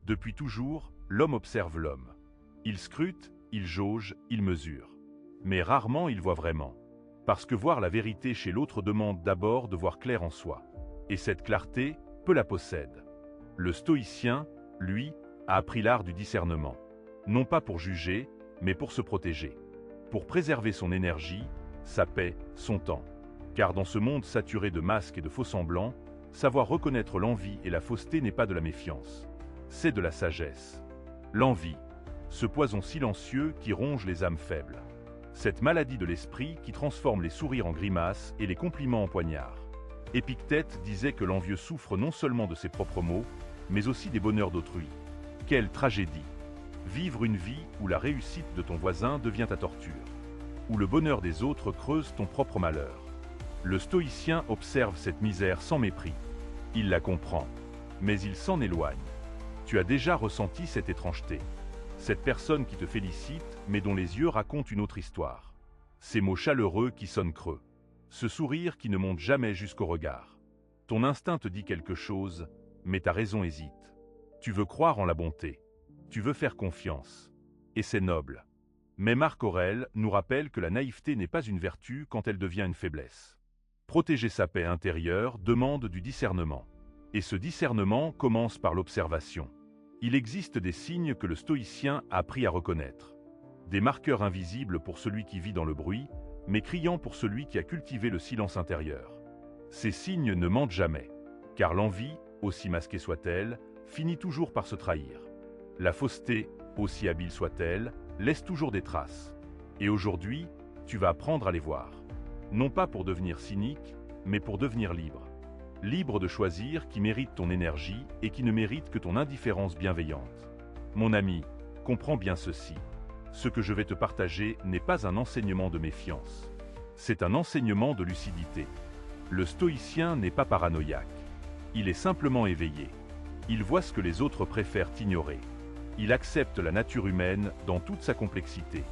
Depuis toujours, l'homme observe l'homme. Il scrute, il jauge, il mesure. Mais rarement il voit vraiment. Parce que voir la vérité chez l'autre demande d'abord de voir clair en soi. Et cette clarté, peu la possède. Le stoïcien, lui, a appris l'art du discernement. Non pas pour juger, mais pour se protéger. Pour préserver son énergie, sa paix, son temps. Car dans ce monde saturé de masques et de faux-semblants, savoir reconnaître l'envie et la fausseté n'est pas de la méfiance. C'est de la sagesse. L'envie, ce poison silencieux qui ronge les âmes faibles. Cette maladie de l'esprit qui transforme les sourires en grimaces et les compliments en poignards. Épictète disait que l'envieux souffre non seulement de ses propres maux, mais aussi des bonheurs d'autrui. Quelle tragédie! Vivre une vie où la réussite de ton voisin devient ta torture, où le bonheur des autres creuse ton propre malheur. Le stoïcien observe cette misère sans mépris. Il la comprend, mais il s'en éloigne. Tu as déjà ressenti cette étrangeté. Cette personne qui te félicite, mais dont les yeux racontent une autre histoire. Ces mots chaleureux qui sonnent creux. Ce sourire qui ne monte jamais jusqu'au regard. Ton instinct te dit quelque chose, mais ta raison hésite. Tu veux croire en la bonté. Tu veux faire confiance. Et c'est noble. Mais Marc Aurèle nous rappelle que la naïveté n'est pas une vertu quand elle devient une faiblesse. Protéger sa paix intérieure demande du discernement. Et ce discernement commence par l'observation. Il existe des signes que le stoïcien a appris à reconnaître. Des marqueurs invisibles pour celui qui vit dans le bruit, mais criants pour celui qui a cultivé le silence intérieur. Ces signes ne mentent jamais, car l'envie, aussi masquée soit-elle, finit toujours par se trahir. La fausseté, aussi habile soit-elle, laisse toujours des traces. Et aujourd'hui, tu vas apprendre à les voir. Non pas pour devenir cynique, mais pour devenir libre. Libre de choisir qui mérite ton énergie et qui ne mérite que ton indifférence bienveillante. Mon ami, comprends bien ceci. Ce que je vais te partager n'est pas un enseignement de méfiance. C'est un enseignement de lucidité. Le stoïcien n'est pas paranoïaque. Il est simplement éveillé. Il voit ce que les autres préfèrent ignorer. Il accepte la nature humaine dans toute sa complexité,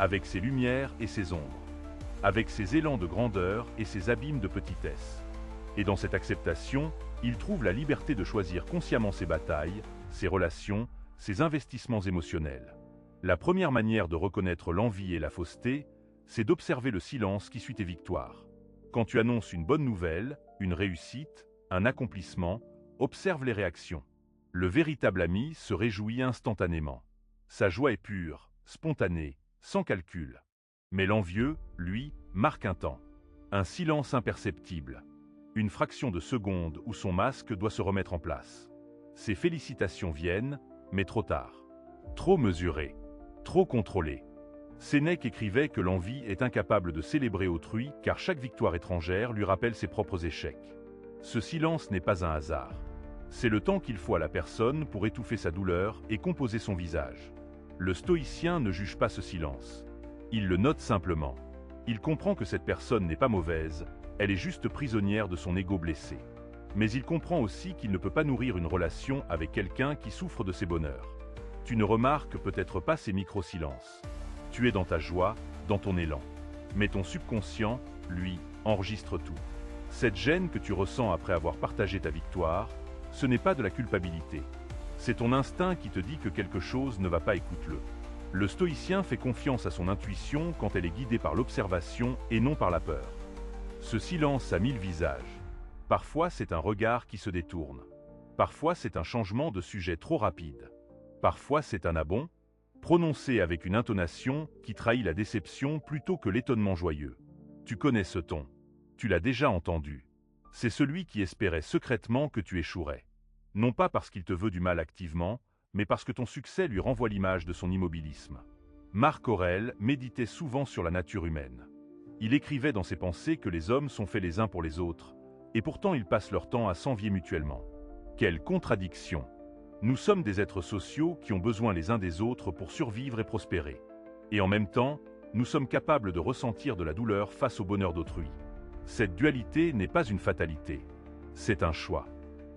avec ses lumières et ses ombres, avec ses élans de grandeur et ses abîmes de petitesse. Et dans cette acceptation, il trouve la liberté de choisir consciemment ses batailles, ses relations, ses investissements émotionnels. La première manière de reconnaître l'envie et la fausseté, c'est d'observer le silence qui suit tes victoires. Quand tu annonces une bonne nouvelle, une réussite, un accomplissement, observe les réactions. Le véritable ami se réjouit instantanément. Sa joie est pure, spontanée, sans calcul. Mais l'envieux, lui, marque un temps. Un silence imperceptible. Une fraction de seconde où son masque doit se remettre en place. Ses félicitations viennent, mais trop tard. Trop mesurées. Trop contrôlées. Sénèque écrivait que l'envie est incapable de célébrer autrui car chaque victoire étrangère lui rappelle ses propres échecs. Ce silence n'est pas un hasard. C'est le temps qu'il faut à la personne pour étouffer sa douleur et composer son visage. Le stoïcien ne juge pas ce silence. Il le note simplement. Il comprend que cette personne n'est pas mauvaise, elle est juste prisonnière de son ego blessé. Mais il comprend aussi qu'il ne peut pas nourrir une relation avec quelqu'un qui souffre de ses bonheurs. Tu ne remarques peut-être pas ces micro-silences. Tu es dans ta joie, dans ton élan. Mais ton subconscient, lui, enregistre tout. Cette gêne que tu ressens après avoir partagé ta victoire, ce n'est pas de la culpabilité. C'est ton instinct qui te dit que quelque chose ne va pas, écoute-le. Le stoïcien fait confiance à son intuition quand elle est guidée par l'observation et non par la peur. Ce silence a 1000 visages. Parfois c'est un regard qui se détourne. Parfois c'est un changement de sujet trop rapide. Parfois c'est un « ah bon » prononcé avec une intonation qui trahit la déception plutôt que l'étonnement joyeux. Tu connais ce ton. Tu l'as déjà entendu. C'est celui qui espérait secrètement que tu échouerais. Non pas parce qu'il te veut du mal activement, mais parce que ton succès lui renvoie l'image de son immobilisme. Marc Aurèle méditait souvent sur la nature humaine. Il écrivait dans ses pensées que les hommes sont faits les uns pour les autres, et pourtant ils passent leur temps à s'envier mutuellement. Quelle contradiction! Nous sommes des êtres sociaux qui ont besoin les uns des autres pour survivre et prospérer. Et en même temps, nous sommes capables de ressentir de la douleur face au bonheur d'autrui. Cette dualité n'est pas une fatalité. C'est un choix.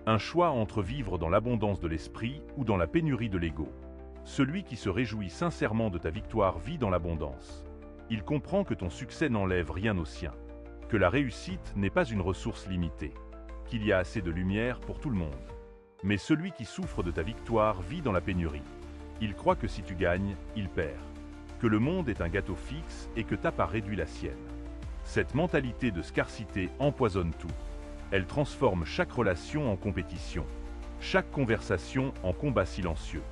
Un choix entre vivre dans l'abondance de l'esprit ou dans la pénurie de l'ego. Celui qui se réjouit sincèrement de ta victoire vit dans l'abondance. Il comprend que ton succès n'enlève rien au sien. Que la réussite n'est pas une ressource limitée. Qu'il y a assez de lumière pour tout le monde. Mais celui qui souffre de ta victoire vit dans la pénurie. Il croit que si tu gagnes, il perd. Que le monde est un gâteau fixe et que ta part réduit la sienne. Cette mentalité de scarcité empoisonne tout. Elle transforme chaque relation en compétition, chaque conversation en combat silencieux.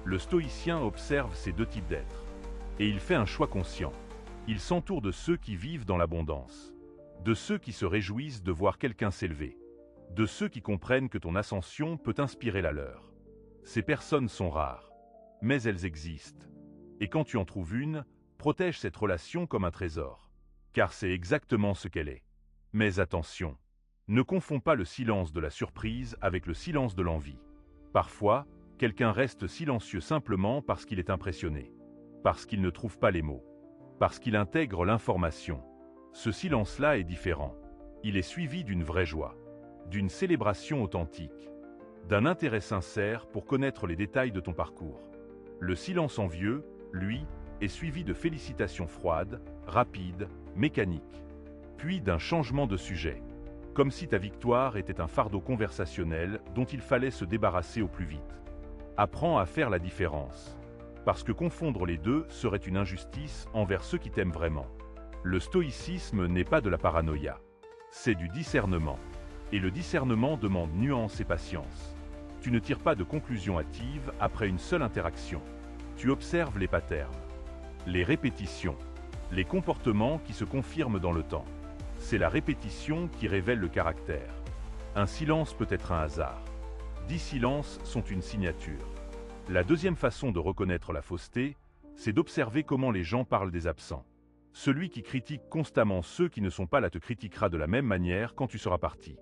Le stoïcien observe ces deux types d'êtres. Et il fait un choix conscient. Il s'entoure de ceux qui vivent dans l'abondance, de ceux qui se réjouissent de voir quelqu'un s'élever, de ceux qui comprennent que ton ascension peut inspirer la leur. Ces personnes sont rares, mais elles existent. Et quand tu en trouves une, protège cette relation comme un trésor, car c'est exactement ce qu'elle est. Mais attention, ne confonds pas le silence de la surprise avec le silence de l'envie. Parfois, quelqu'un reste silencieux simplement parce qu'il est impressionné, parce qu'il ne trouve pas les mots, parce qu'il intègre l'information. Ce silence-là est différent. Il est suivi d'une vraie joie, d'une célébration authentique, d'un intérêt sincère pour connaître les détails de ton parcours. Le silence envieux, lui, est suivi de félicitations froides, rapides, mécaniques, puis d'un changement de sujet, comme si ta victoire était un fardeau conversationnel dont il fallait se débarrasser au plus vite. Apprends à faire la différence, parce que confondre les deux serait une injustice envers ceux qui t'aiment vraiment. Le stoïcisme n'est pas de la paranoïa, c'est du discernement. Et le discernement demande nuance et patience. Tu ne tires pas de conclusion hâtive après une seule interaction. Tu observes les patterns, les répétitions, les comportements qui se confirment dans le temps. C'est la répétition qui révèle le caractère. Un silence peut être un hasard. 10 silences sont une signature. La deuxième façon de reconnaître la fausseté, c'est d'observer comment les gens parlent des absents. Celui qui critique constamment ceux qui ne sont pas là te critiquera de la même manière quand tu seras parti.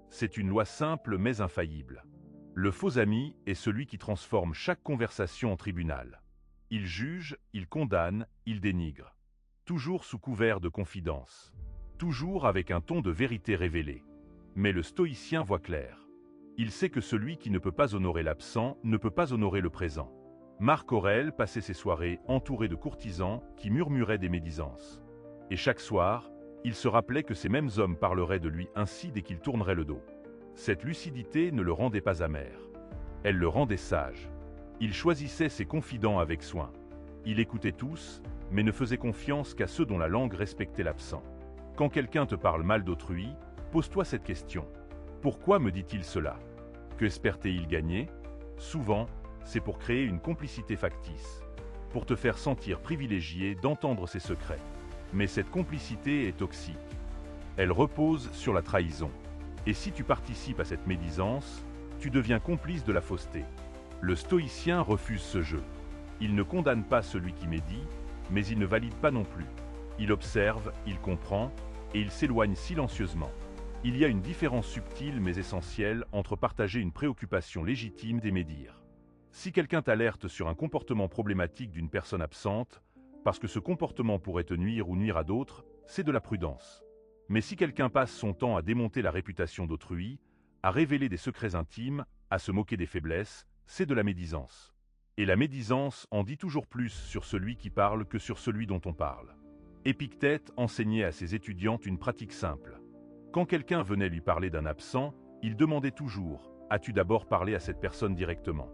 C'est une loi simple mais infaillible. Le faux ami est celui qui transforme chaque conversation en tribunal. Il juge, il condamne, il dénigre. Toujours sous couvert de confidence. Toujours avec un ton de vérité révélée. Mais le stoïcien voit clair. Il sait que celui qui ne peut pas honorer l'absent ne peut pas honorer le présent. Marc Aurèle passait ses soirées entouré de courtisans qui murmuraient des médisances. Et chaque soir, il se rappelait que ces mêmes hommes parleraient de lui ainsi dès qu'il tournerait le dos. Cette lucidité ne le rendait pas amer. Elle le rendait sage. Il choisissait ses confidents avec soin. Il écoutait tous, mais ne faisait confiance qu'à ceux dont la langue respectait l'absent. Quand quelqu'un te parle mal d'autrui, pose-toi cette question. Pourquoi me dit-il cela? Que espère-t-il gagner? Souvent, c'est pour créer une complicité factice, pour te faire sentir privilégié d'entendre ses secrets. Mais cette complicité est toxique. Elle repose sur la trahison. Et si tu participes à cette médisance, tu deviens complice de la fausseté. Le stoïcien refuse ce jeu. Il ne condamne pas celui qui médit, mais il ne valide pas non plus. Il observe, il comprend, et il s'éloigne silencieusement. Il y a une différence subtile mais essentielle entre partager une préoccupation légitime et médire. Si quelqu'un t'alerte sur un comportement problématique d'une personne absente, parce que ce comportement pourrait te nuire ou nuire à d'autres, c'est de la prudence. Mais si quelqu'un passe son temps à démonter la réputation d'autrui, à révéler des secrets intimes, à se moquer des faiblesses, c'est de la médisance. Et la médisance en dit toujours plus sur celui qui parle que sur celui dont on parle. Épictète enseignait à ses étudiantes une pratique simple. Quand quelqu'un venait lui parler d'un absent, il demandait toujours « As-tu d'abord parlé à cette personne directement ?»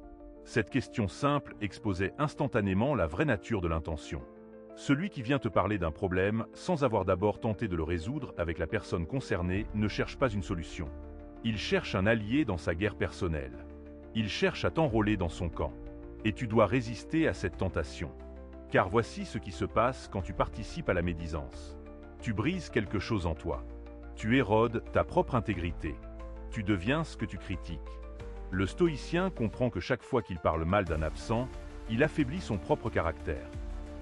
Cette question simple exposait instantanément la vraie nature de l'intention. Celui qui vient te parler d'un problème sans avoir d'abord tenté de le résoudre avec la personne concernée ne cherche pas une solution. Il cherche un allié dans sa guerre personnelle. Il cherche à t'enrôler dans son camp. Et tu dois résister à cette tentation. Car voici ce qui se passe quand tu participes à la médisance. Tu brises quelque chose en toi. Tu érodes ta propre intégrité. Tu deviens ce que tu critiques. Le stoïcien comprend que chaque fois qu'il parle mal d'un absent, il affaiblit son propre caractère.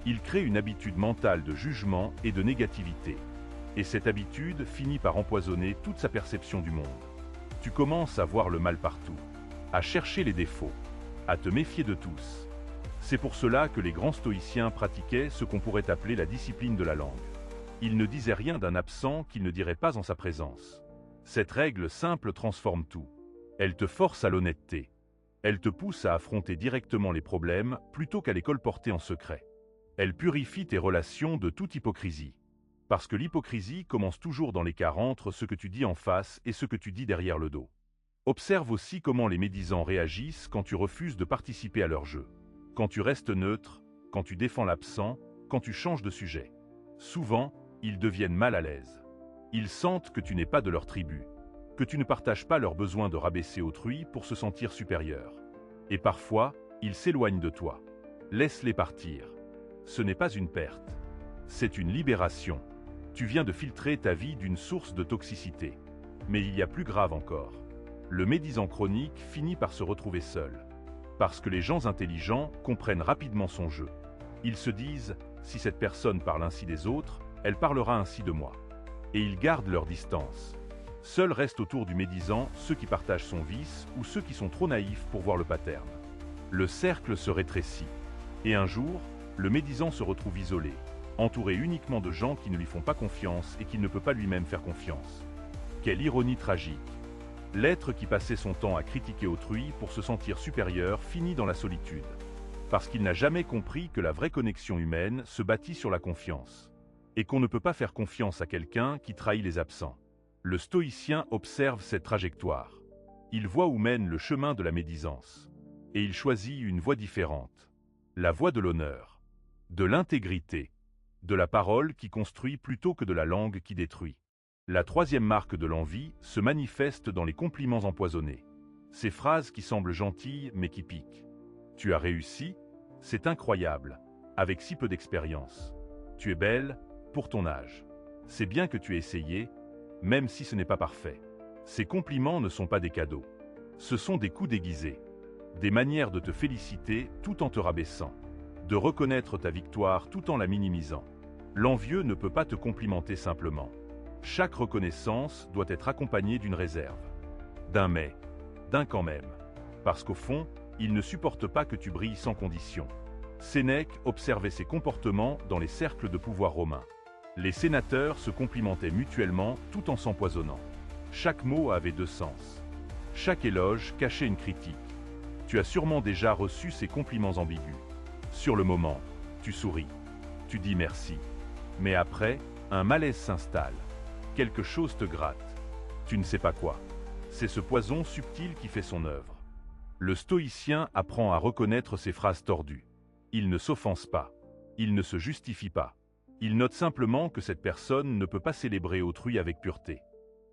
Il crée une habitude mentale de jugement et de négativité. Et cette habitude finit par empoisonner toute sa perception du monde. Tu commences à voir le mal partout, à chercher les défauts, à te méfier de tous. C'est pour cela que les grands stoïciens pratiquaient ce qu'on pourrait appeler la discipline de la langue. Ils ne disaient rien d'un absent qu'ils ne diraient pas en sa présence. Cette règle simple transforme tout. Elle te force à l'honnêteté. Elle te pousse à affronter directement les problèmes plutôt qu'à les colporter en secret. Elle purifie tes relations de toute hypocrisie. Parce que l'hypocrisie commence toujours dans l'écart entre ce que tu dis en face et ce que tu dis derrière le dos. Observe aussi comment les médisants réagissent quand tu refuses de participer à leur jeu. Quand tu restes neutre, quand tu défends l'absent, quand tu changes de sujet. Souvent, ils deviennent mal à l'aise. Ils sentent que tu n'es pas de leur tribu, que tu ne partages pas leur besoin de rabaisser autrui pour se sentir supérieur. Et parfois, ils s'éloignent de toi. Laisse-les partir. Ce n'est pas une perte. C'est une libération. Tu viens de filtrer ta vie d'une source de toxicité. Mais il y a plus grave encore. Le médisant chronique finit par se retrouver seul. Parce que les gens intelligents comprennent rapidement son jeu. Ils se disent, si cette personne parle ainsi des autres, elle parlera ainsi de moi. Et ils gardent leur distance. Seuls restent autour du médisant ceux qui partagent son vice ou ceux qui sont trop naïfs pour voir le pattern. Le cercle se rétrécit. Et un jour, le médisant se retrouve isolé, entouré uniquement de gens qui ne lui font pas confiance et qu'il ne peut pas lui-même faire confiance. Quelle ironie tragique! L'être qui passait son temps à critiquer autrui pour se sentir supérieur finit dans la solitude. Parce qu'il n'a jamais compris que la vraie connexion humaine se bâtit sur la confiance. Et qu'on ne peut pas faire confiance à quelqu'un qui trahit les absents. Le stoïcien observe cette trajectoire. Il voit où mène le chemin de la médisance. Et il choisit une voie différente. La voie de l'honneur, de l'intégrité, de la parole qui construit plutôt que de la langue qui détruit. La troisième marque de l'envie se manifeste dans les compliments empoisonnés. Ces phrases qui semblent gentilles mais qui piquent. Tu as réussi? C'est incroyable, avec si peu d'expérience. Tu es belle, pour ton âge. C'est bien que tu aies essayé, même si ce n'est pas parfait. Ces compliments ne sont pas des cadeaux. Ce sont des coups déguisés. Des manières de te féliciter tout en te rabaissant. De reconnaître ta victoire tout en la minimisant. L'envieux ne peut pas te complimenter simplement. Chaque reconnaissance doit être accompagnée d'une réserve. D'un mais, d'un quand même. Parce qu'au fond, il ne supporte pas que tu brilles sans condition. Sénèque observait ces comportements dans les cercles de pouvoir romains. Les sénateurs se complimentaient mutuellement tout en s'empoisonnant. Chaque mot avait deux sens. Chaque éloge cachait une critique. Tu as sûrement déjà reçu ces compliments ambigus. Sur le moment, tu souris. Tu dis merci. Mais après, un malaise s'installe. Quelque chose te gratte. Tu ne sais pas quoi. C'est ce poison subtil qui fait son œuvre. Le stoïcien apprend à reconnaître ces phrases tordues. Il ne s'offense pas. Il ne se justifie pas. Il note simplement que cette personne ne peut pas célébrer autrui avec pureté.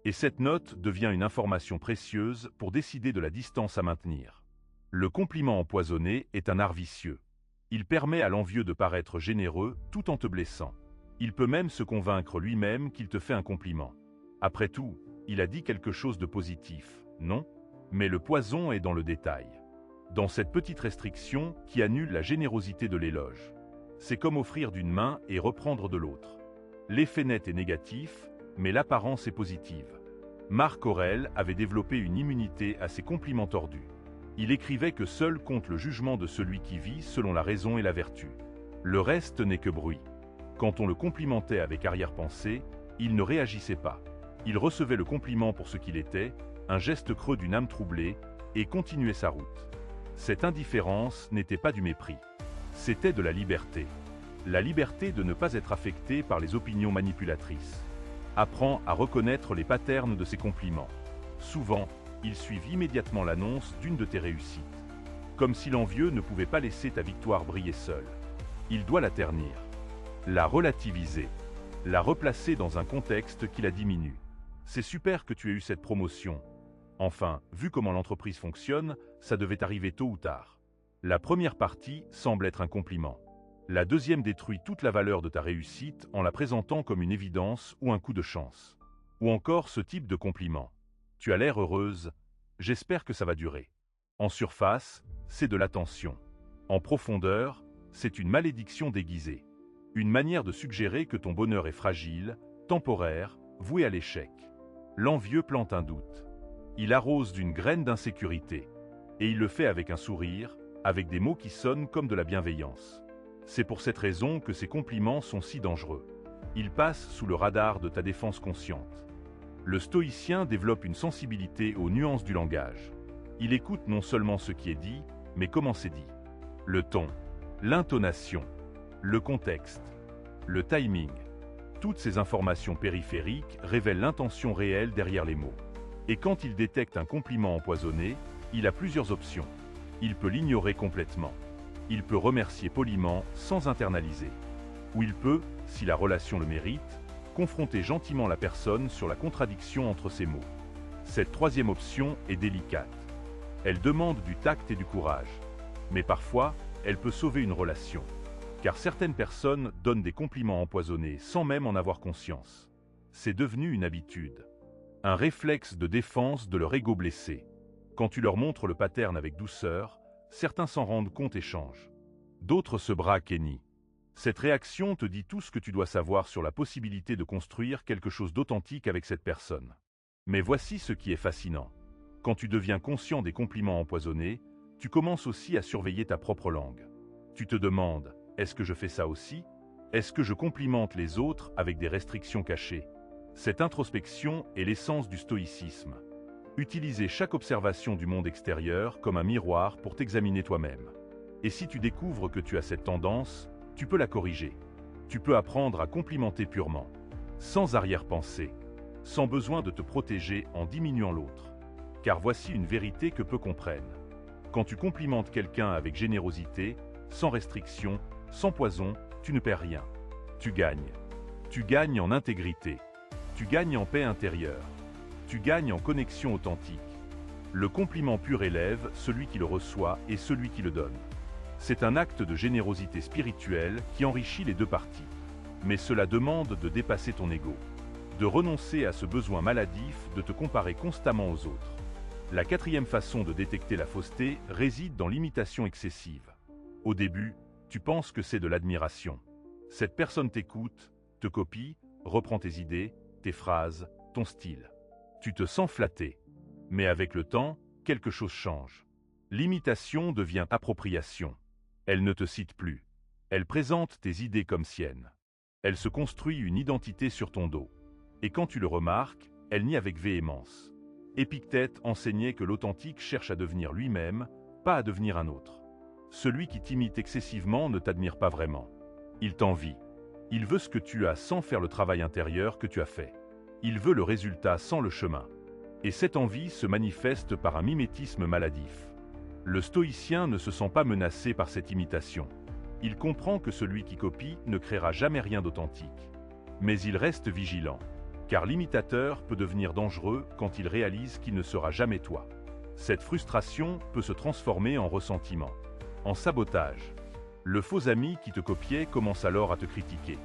Et cette note devient une information précieuse pour décider de la distance à maintenir. Le compliment empoisonné est un art vicieux. Il permet à l'envieux de paraître généreux tout en te blessant. Il peut même se convaincre lui-même qu'il te fait un compliment. Après tout, il a dit quelque chose de positif, non? Mais le poison est dans le détail. Dans cette petite restriction qui annule la générosité de l'éloge. C'est comme offrir d'une main et reprendre de l'autre. L'effet net est négatif, mais l'apparence est positive. Marc Aurèle avait développé une immunité à ces compliments tordus. Il écrivait que seul compte le jugement de celui qui vit selon la raison et la vertu. Le reste n'est que bruit. Quand on le complimentait avec arrière-pensée, il ne réagissait pas. Il recevait le compliment pour ce qu'il était, un geste creux d'une âme troublée, et continuait sa route. Cette indifférence n'était pas du mépris. C'était de la liberté. La liberté de ne pas être affecté par les opinions manipulatrices. Apprends à reconnaître les patterns de ces compliments. Souvent, ils suivent immédiatement l'annonce d'une de tes réussites. Comme si l'envieux ne pouvait pas laisser ta victoire briller seule. Il doit la ternir. La relativiser. La replacer dans un contexte qui la diminue. C'est super que tu aies eu cette promotion. Enfin, vu comment l'entreprise fonctionne, ça devait arriver tôt ou tard. La première partie semble être un compliment. La deuxième détruit toute la valeur de ta réussite en la présentant comme une évidence ou un coup de chance. Ou encore ce type de compliment. Tu as l'air heureuse, j'espère que ça va durer. En surface, c'est de l'attention. En profondeur, c'est une malédiction déguisée. Une manière de suggérer que ton bonheur est fragile, temporaire, voué à l'échec. L'envieux plante un doute. Il arrose d'une graine d'insécurité. Et il le fait avec un sourire, avec des mots qui sonnent comme de la bienveillance. C'est pour cette raison que ces compliments sont si dangereux. Ils passent sous le radar de ta défense consciente. Le stoïcien développe une sensibilité aux nuances du langage. Il écoute non seulement ce qui est dit, mais comment c'est dit. Le ton, l'intonation, le contexte, le timing. Toutes ces informations périphériques révèlent l'intention réelle derrière les mots. Et quand il détecte un compliment empoisonné, il a plusieurs options. Il peut l'ignorer complètement. Il peut remercier poliment sans internaliser. Ou il peut, si la relation le mérite, confronter gentiment la personne sur la contradiction entre ses mots. Cette troisième option est délicate. Elle demande du tact et du courage. Mais parfois, elle peut sauver une relation. Car certaines personnes donnent des compliments empoisonnés sans même en avoir conscience. C'est devenu une habitude. Un réflexe de défense de leur ego blessé. Quand tu leur montres le pattern avec douceur, certains s'en rendent compte et changent. D'autres se braquent et nient. Cette réaction te dit tout ce que tu dois savoir sur la possibilité de construire quelque chose d'authentique avec cette personne. Mais voici ce qui est fascinant. Quand tu deviens conscient des compliments empoisonnés, tu commences aussi à surveiller ta propre langue. Tu te demandes, est-ce que je fais ça aussi? Est-ce que je complimente les autres avec des restrictions cachées? Cette introspection est l'essence du stoïcisme. Utiliser chaque observation du monde extérieur comme un miroir pour t'examiner toi-même. Et si tu découvres que tu as cette tendance, tu peux la corriger. Tu peux apprendre à complimenter purement, sans arrière-pensée, sans besoin de te protéger en diminuant l'autre. Car voici une vérité que peu comprennent. Quand tu complimentes quelqu'un avec générosité, sans restriction, sans poison, tu ne perds rien. Tu gagnes. Tu gagnes en intégrité. Tu gagnes en paix intérieure. Tu gagnes en connexion authentique. Le compliment pur élève celui qui le reçoit et celui qui le donne. C'est un acte de générosité spirituelle qui enrichit les deux parties. Mais cela demande de dépasser ton ego, de renoncer à ce besoin maladif de te comparer constamment aux autres. La quatrième façon de détecter la fausseté réside dans l'imitation excessive. Au début, tu penses que c'est de l'admiration. Cette personne t'écoute, te copie, reprend tes idées, tes phrases, ton style. Tu te sens flatté. Mais avec le temps, quelque chose change. L'imitation devient appropriation. Elle ne te cite plus. Elle présente tes idées comme siennes. Elle se construit une identité sur ton dos. Et quand tu le remarques, elle nie avec véhémence. Épictète enseignait que l'authentique cherche à devenir lui-même, pas à devenir un autre. Celui qui t'imite excessivement ne t'admire pas vraiment. Il t'envie. Il veut ce que tu as sans faire le travail intérieur que tu as fait. Il veut le résultat sans le chemin. Et cette envie se manifeste par un mimétisme maladif. Le stoïcien ne se sent pas menacé par cette imitation. Il comprend que celui qui copie ne créera jamais rien d'authentique. Mais il reste vigilant, car l'imitateur peut devenir dangereux quand il réalise qu'il ne sera jamais toi. Cette frustration peut se transformer en ressentiment, en sabotage. Le faux ami qui te copiait commence alors à te critiquer,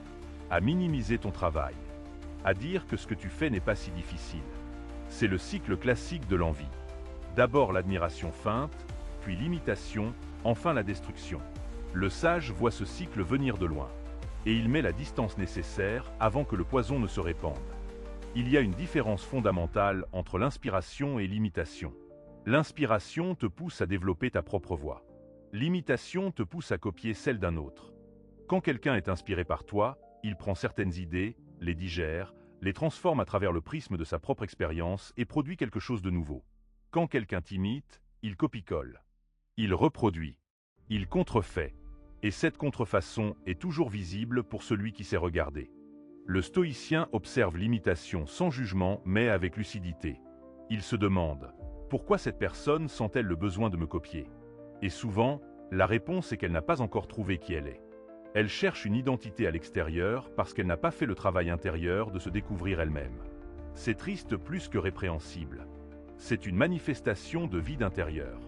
à minimiser ton travail, à dire que ce que tu fais n'est pas si difficile. C'est le cycle classique de l'envie. D'abord l'admiration feinte, puis l'imitation, enfin la destruction. Le sage voit ce cycle venir de loin, et il met la distance nécessaire avant que le poison ne se répande. Il y a une différence fondamentale entre l'inspiration et l'imitation. L'inspiration te pousse à développer ta propre voix. L'imitation te pousse à copier celle d'un autre. Quand quelqu'un est inspiré par toi, il prend certaines idées, les digère, les transforme à travers le prisme de sa propre expérience et produit quelque chose de nouveau. Quand quelqu'un t'imite, il copie-colle. Il reproduit. Il contrefait. Et cette contrefaçon est toujours visible pour celui qui sait regarder. Le stoïcien observe l'imitation sans jugement mais avec lucidité. Il se demande, pourquoi cette personne sent-elle le besoin de me copier? Et souvent, la réponse est qu'elle n'a pas encore trouvé qui elle est. Elle cherche une identité à l'extérieur parce qu'elle n'a pas fait le travail intérieur de se découvrir elle-même. C'est triste plus que répréhensible. C'est une manifestation de vide intérieur.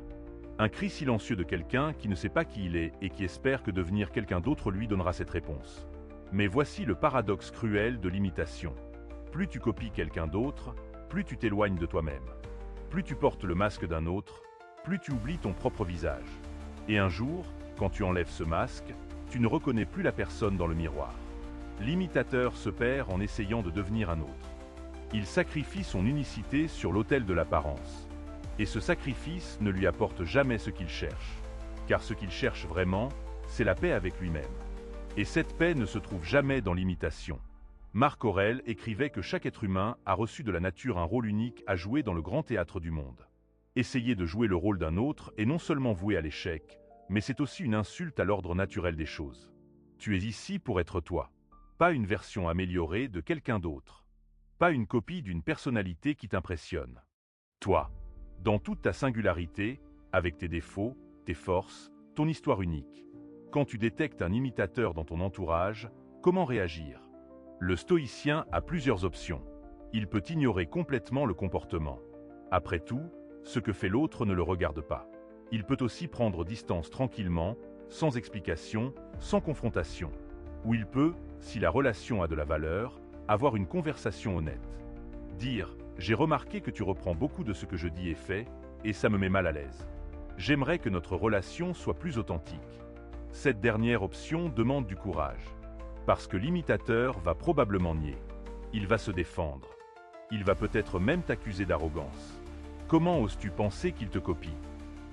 Un cri silencieux de quelqu'un qui ne sait pas qui il est et qui espère que devenir quelqu'un d'autre lui donnera cette réponse. Mais voici le paradoxe cruel de l'imitation. Plus tu copies quelqu'un d'autre, plus tu t'éloignes de toi-même. Plus tu portes le masque d'un autre, plus tu oublies ton propre visage. Et un jour, quand tu enlèves ce masque, tu ne reconnais plus la personne dans le miroir. L'imitateur se perd en essayant de devenir un autre. Il sacrifie son unicité sur l'autel de l'apparence. Et ce sacrifice ne lui apporte jamais ce qu'il cherche. Car ce qu'il cherche vraiment, c'est la paix avec lui-même. Et cette paix ne se trouve jamais dans l'imitation. Marc Aurèle écrivait que chaque être humain a reçu de la nature un rôle unique à jouer dans le grand théâtre du monde. Essayer de jouer le rôle d'un autre est non seulement voué à l'échec, mais c'est aussi une insulte à l'ordre naturel des choses. Tu es ici pour être toi, pas une version améliorée de quelqu'un d'autre, pas une copie d'une personnalité qui t'impressionne. Toi, dans toute ta singularité, avec tes défauts, tes forces, ton histoire unique. Quand tu détectes un imitateur dans ton entourage, comment réagir? Le stoïcien a plusieurs options. Il peut ignorer complètement le comportement. Après tout, ce que fait l'autre ne le regarde pas. Il peut aussi prendre distance tranquillement, sans explication, sans confrontation. Ou il peut, si la relation a de la valeur, avoir une conversation honnête. Dire « J'ai remarqué que tu reprends beaucoup de ce que je dis et fais, et ça me met mal à l'aise. J'aimerais que notre relation soit plus authentique. » Cette dernière option demande du courage. Parce que l'imitateur va probablement nier. Il va se défendre. Il va peut-être même t'accuser d'arrogance. Comment oses-tu penser qu'il te copie?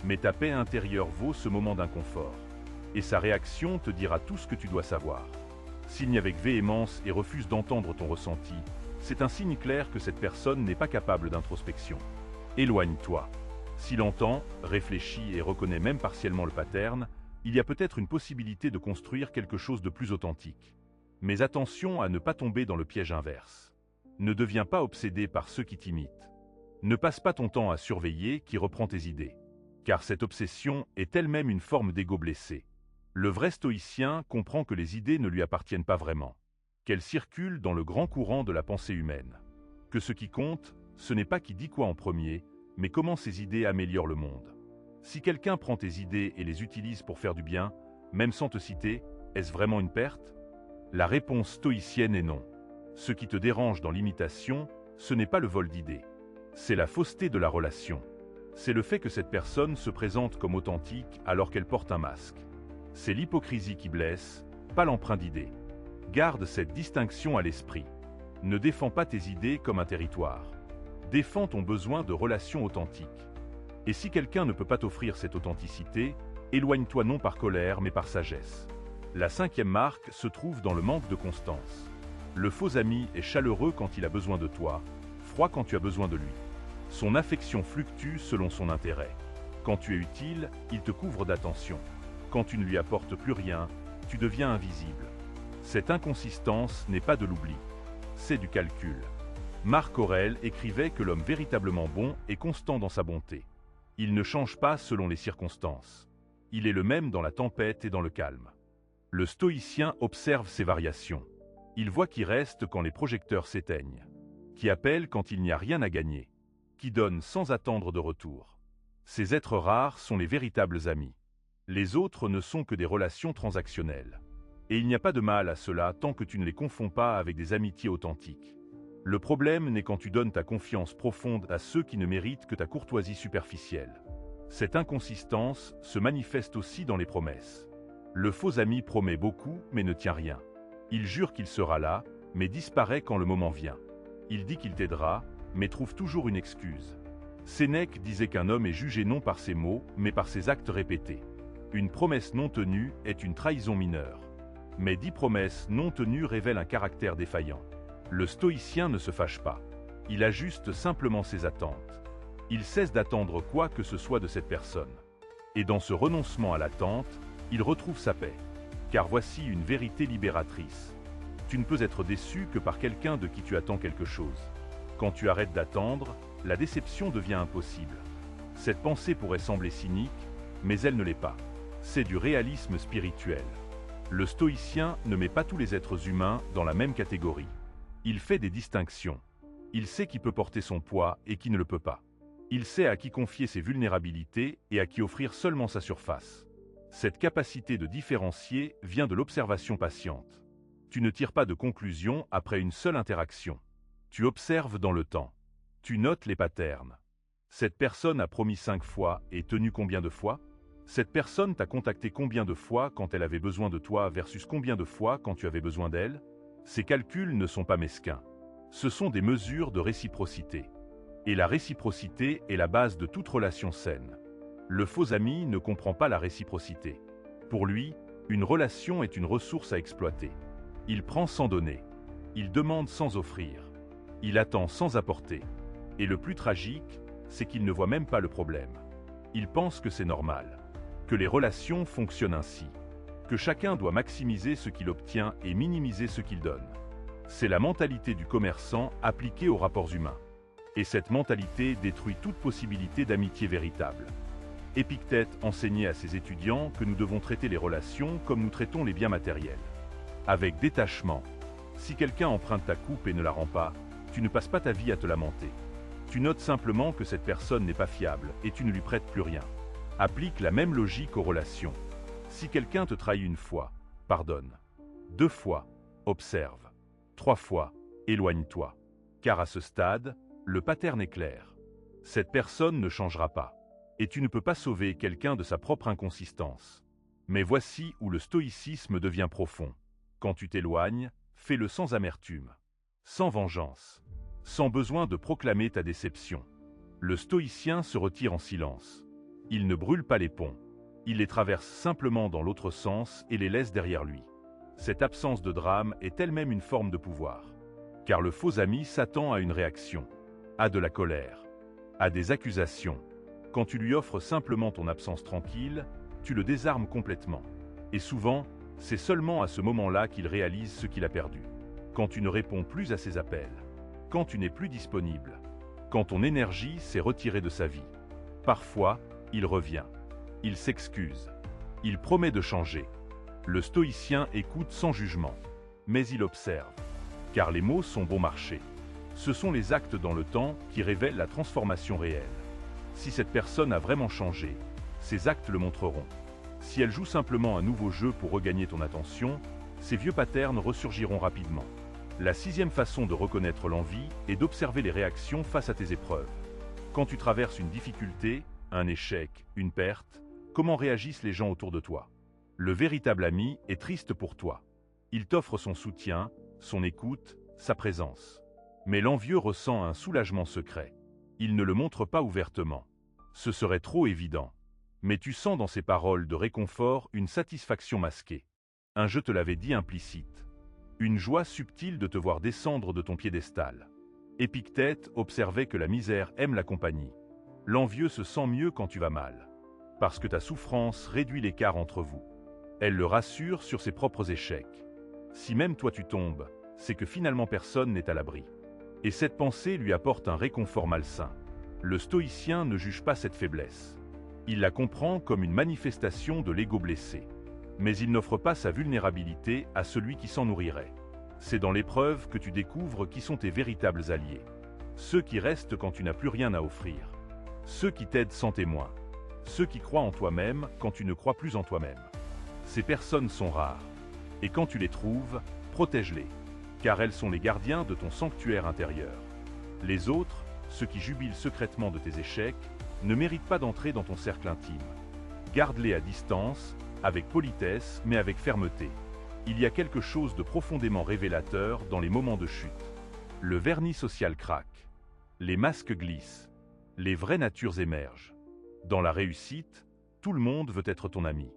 Mais ta paix intérieure vaut ce moment d'inconfort. Et sa réaction te dira tout ce que tu dois savoir. Signe avec véhémence et refuse d'entendre ton ressenti, c'est un signe clair que cette personne n'est pas capable d'introspection. Éloigne-toi. S'il entend, réfléchit et reconnaît même partiellement le pattern, il y a peut-être une possibilité de construire quelque chose de plus authentique. Mais attention à ne pas tomber dans le piège inverse. Ne deviens pas obsédé par ceux qui t'imitent. Ne passe pas ton temps à surveiller qui reprend tes idées. Car cette obsession est elle-même une forme d'ego blessé. Le vrai stoïcien comprend que les idées ne lui appartiennent pas vraiment. Qu'elles circulent dans le grand courant de la pensée humaine. Que ce qui compte, ce n'est pas qui dit quoi en premier, mais comment ces idées améliorent le monde. Si quelqu'un prend tes idées et les utilise pour faire du bien, même sans te citer, est-ce vraiment une perte? La réponse stoïcienne est non. Ce qui te dérange dans l'imitation, ce n'est pas le vol d'idées. C'est la fausseté de la relation. C'est le fait que cette personne se présente comme authentique alors qu'elle porte un masque. C'est l'hypocrisie qui blesse, pas l'emprunt d'idées. Garde cette distinction à l'esprit. Ne défends pas tes idées comme un territoire. Défends ton besoin de relations authentiques. Et si quelqu'un ne peut pas t'offrir cette authenticité, éloigne-toi non par colère mais par sagesse. La 5e marque se trouve dans le manque de constance. Le faux ami est chaleureux quand il a besoin de toi, froid quand tu as besoin de lui. Son affection fluctue selon son intérêt. Quand tu es utile, il te couvre d'attention. Quand tu ne lui apportes plus rien, tu deviens invisible. Cette inconsistance n'est pas de l'oubli, c'est du calcul. Marc Aurèle écrivait que l'homme véritablement bon est constant dans sa bonté. Il ne change pas selon les circonstances. Il est le même dans la tempête et dans le calme. Le stoïcien observe ces variations. Il voit qui reste quand les projecteurs s'éteignent, qui appelle quand il n'y a rien à gagner, qui donne sans attendre de retour. Ces êtres rares sont les véritables amis. Les autres ne sont que des relations transactionnelles. Et il n'y a pas de mal à cela tant que tu ne les confonds pas avec des amitiés authentiques. Le problème n'est quand tu donnes ta confiance profonde à ceux qui ne méritent que ta courtoisie superficielle. Cette inconsistance se manifeste aussi dans les promesses. Le faux ami promet beaucoup mais ne tient rien. Il jure qu'il sera là, mais disparaît quand le moment vient. Il dit qu'il t'aidera, mais trouve toujours une excuse. Sénèque disait qu'un homme est jugé non par ses mots, mais par ses actes répétés. Une promesse non tenue est une trahison mineure. Mais 10 promesses non tenues révèlent un caractère défaillant. Le stoïcien ne se fâche pas. Il ajuste simplement ses attentes. Il cesse d'attendre quoi que ce soit de cette personne. Et dans ce renoncement à l'attente, il retrouve sa paix. Car voici une vérité libératrice. Tu ne peux être déçu que par quelqu'un de qui tu attends quelque chose. Quand tu arrêtes d'attendre, la déception devient impossible. Cette pensée pourrait sembler cynique, mais elle ne l'est pas. C'est du réalisme spirituel. Le stoïcien ne met pas tous les êtres humains dans la même catégorie. Il fait des distinctions. Il sait qui peut porter son poids et qui ne le peut pas. Il sait à qui confier ses vulnérabilités et à qui offrir seulement sa surface. Cette capacité de différencier vient de l'observation patiente. Tu ne tires pas de conclusion après une seule interaction. Tu observes dans le temps. Tu notes les patterns. Cette personne a promis 5 fois et tenu combien de fois? Cette personne t'a contacté combien de fois quand elle avait besoin de toi versus combien de fois quand tu avais besoin d'elle? Ces calculs ne sont pas mesquins. Ce sont des mesures de réciprocité. Et la réciprocité est la base de toute relation saine. Le faux ami ne comprend pas la réciprocité. Pour lui, une relation est une ressource à exploiter. Il prend sans donner. Il demande sans offrir. Il attend sans apporter. Et le plus tragique, c'est qu'il ne voit même pas le problème. Il pense que c'est normal. Que les relations fonctionnent ainsi. Que chacun doit maximiser ce qu'il obtient et minimiser ce qu'il donne. C'est la mentalité du commerçant appliquée aux rapports humains. Et cette mentalité détruit toute possibilité d'amitié véritable. Épictète enseignait à ses étudiants que nous devons traiter les relations comme nous traitons les biens matériels. Avec détachement. Si quelqu'un emprunte ta coupe et ne la rend pas, tu ne passes pas ta vie à te lamenter. Tu notes simplement que cette personne n'est pas fiable et tu ne lui prêtes plus rien. Applique la même logique aux relations. Si quelqu'un te trahit une fois, pardonne. 2 fois, observe. 3 fois, éloigne-toi. Car à ce stade, le pattern est clair. Cette personne ne changera pas. Et tu ne peux pas sauver quelqu'un de sa propre inconsistance. Mais voici où le stoïcisme devient profond. Quand tu t'éloignes, fais-le sans amertume, sans vengeance, sans besoin de proclamer ta déception. Le stoïcien se retire en silence. Il ne brûle pas les ponts. Il les traverse simplement dans l'autre sens et les laisse derrière lui. Cette absence de drame est elle-même une forme de pouvoir. Car le faux ami s'attend à une réaction, à de la colère, à des accusations. Quand tu lui offres simplement ton absence tranquille, tu le désarmes complètement. Et souvent, c'est seulement à ce moment-là qu'il réalise ce qu'il a perdu. Quand tu ne réponds plus à ses appels, quand tu n'es plus disponible, quand ton énergie s'est retirée de sa vie. Parfois, il revient. Il s'excuse. Il promet de changer. Le stoïcien écoute sans jugement, mais il observe. Car les mots sont bon marché. Ce sont les actes dans le temps qui révèlent la transformation réelle. Si cette personne a vraiment changé, ses actes le montreront. Si elle joue simplement un nouveau jeu pour regagner ton attention, ces vieux patterns ressurgiront rapidement. La 6e façon de reconnaître l'envie est d'observer les réactions face à tes épreuves. Quand tu traverses une difficulté, un échec, une perte, comment réagissent les gens autour de toi? Le véritable ami est triste pour toi. Il t'offre son soutien, son écoute, sa présence. Mais l'envieux ressent un soulagement secret. Il ne le montre pas ouvertement. Ce serait trop évident. Mais tu sens dans ses paroles de réconfort une satisfaction masquée. Un je te l'avais dit implicite. Une joie subtile de te voir descendre de ton piédestal. Épictète observait que la misère aime la compagnie. L'envieux se sent mieux quand tu vas mal. Parce que ta souffrance réduit l'écart entre vous. Elle le rassure sur ses propres échecs. Si même toi tu tombes, c'est que finalement personne n'est à l'abri. Et cette pensée lui apporte un réconfort malsain. Le stoïcien ne juge pas cette faiblesse. Il la comprend comme une manifestation de l'ego blessé. Mais il n'offre pas sa vulnérabilité à celui qui s'en nourrirait. C'est dans l'épreuve que tu découvres qui sont tes véritables alliés. Ceux qui restent quand tu n'as plus rien à offrir. Ceux qui t'aident sans témoin. Ceux qui croient en toi-même quand tu ne crois plus en toi-même. Ces personnes sont rares. Et quand tu les trouves, protège-les. Car elles sont les gardiens de ton sanctuaire intérieur. Les autres, ceux qui jubilent secrètement de tes échecs, ne méritent pas d'entrer dans ton cercle intime. Garde-les à distance, avec politesse mais avec fermeté. Il y a quelque chose de profondément révélateur dans les moments de chute. Le vernis social craque. Les masques glissent. Les vraies natures émergent. Dans la réussite, tout le monde veut être ton ami.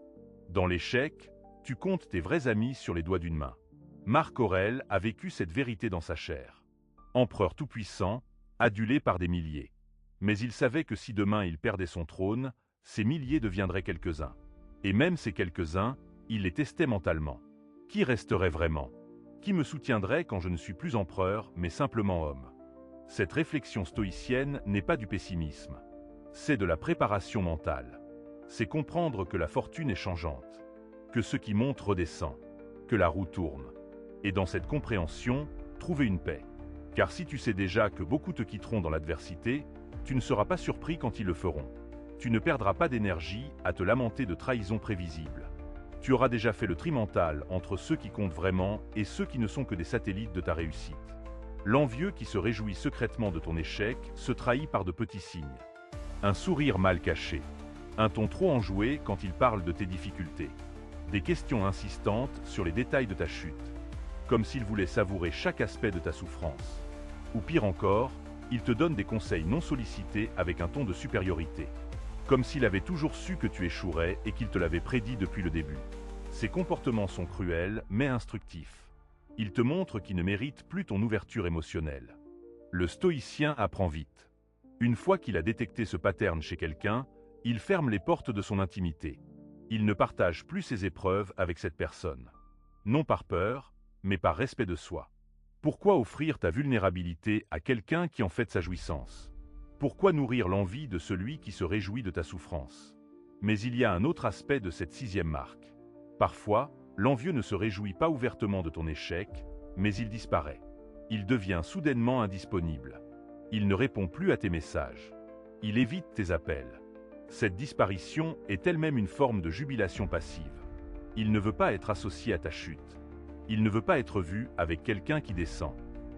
Dans l'échec, tu comptes tes vrais amis sur les doigts d'une main. Marc Aurèle a vécu cette vérité dans sa chair. Empereur tout-puissant, adulé par des milliers. Mais il savait que si demain il perdait son trône, ces milliers deviendraient quelques-uns. Et même ces quelques-uns, il les testait mentalement. Qui resterait vraiment? Qui me soutiendrait quand je ne suis plus empereur, mais simplement homme? Cette réflexion stoïcienne n'est pas du pessimisme. C'est de la préparation mentale. C'est comprendre que la fortune est changeante, que ce qui monte redescend, que la roue tourne. Et dans cette compréhension, trouver une paix. Car si tu sais déjà que beaucoup te quitteront dans l'adversité, tu ne seras pas surpris quand ils le feront. Tu ne perdras pas d'énergie à te lamenter de trahisons prévisibles. Tu auras déjà fait le tri mental entre ceux qui comptent vraiment et ceux qui ne sont que des satellites de ta réussite. L'envieux qui se réjouit secrètement de ton échec se trahit par de petits signes. Un sourire mal caché. Un ton trop enjoué quand il parle de tes difficultés. Des questions insistantes sur les détails de ta chute. Comme s'il voulait savourer chaque aspect de ta souffrance. Ou pire encore, il te donne des conseils non sollicités avec un ton de supériorité. Comme s'il avait toujours su que tu échouerais et qu'il te l'avait prédit depuis le début. Ces comportements sont cruels, mais instructifs. Ils te montrent qu'ils ne méritent plus ton ouverture émotionnelle. Le stoïcien apprend vite. Une fois qu'il a détecté ce pattern chez quelqu'un, il ferme les portes de son intimité. Il ne partage plus ses épreuves avec cette personne. Non par peur, mais par respect de soi. Pourquoi offrir ta vulnérabilité à quelqu'un qui en fait sa jouissance? Pourquoi nourrir l'envie de celui qui se réjouit de ta souffrance? Mais il y a un autre aspect de cette sixième marque. Parfois, l'envieux ne se réjouit pas ouvertement de ton échec, mais il disparaît. Il devient soudainement indisponible. Il ne répond plus à tes messages. Il évite tes appels. Cette disparition est elle-même une forme de jubilation passive. Il ne veut pas être associé à ta chute. Il ne veut pas être vu avec quelqu'un qui descend,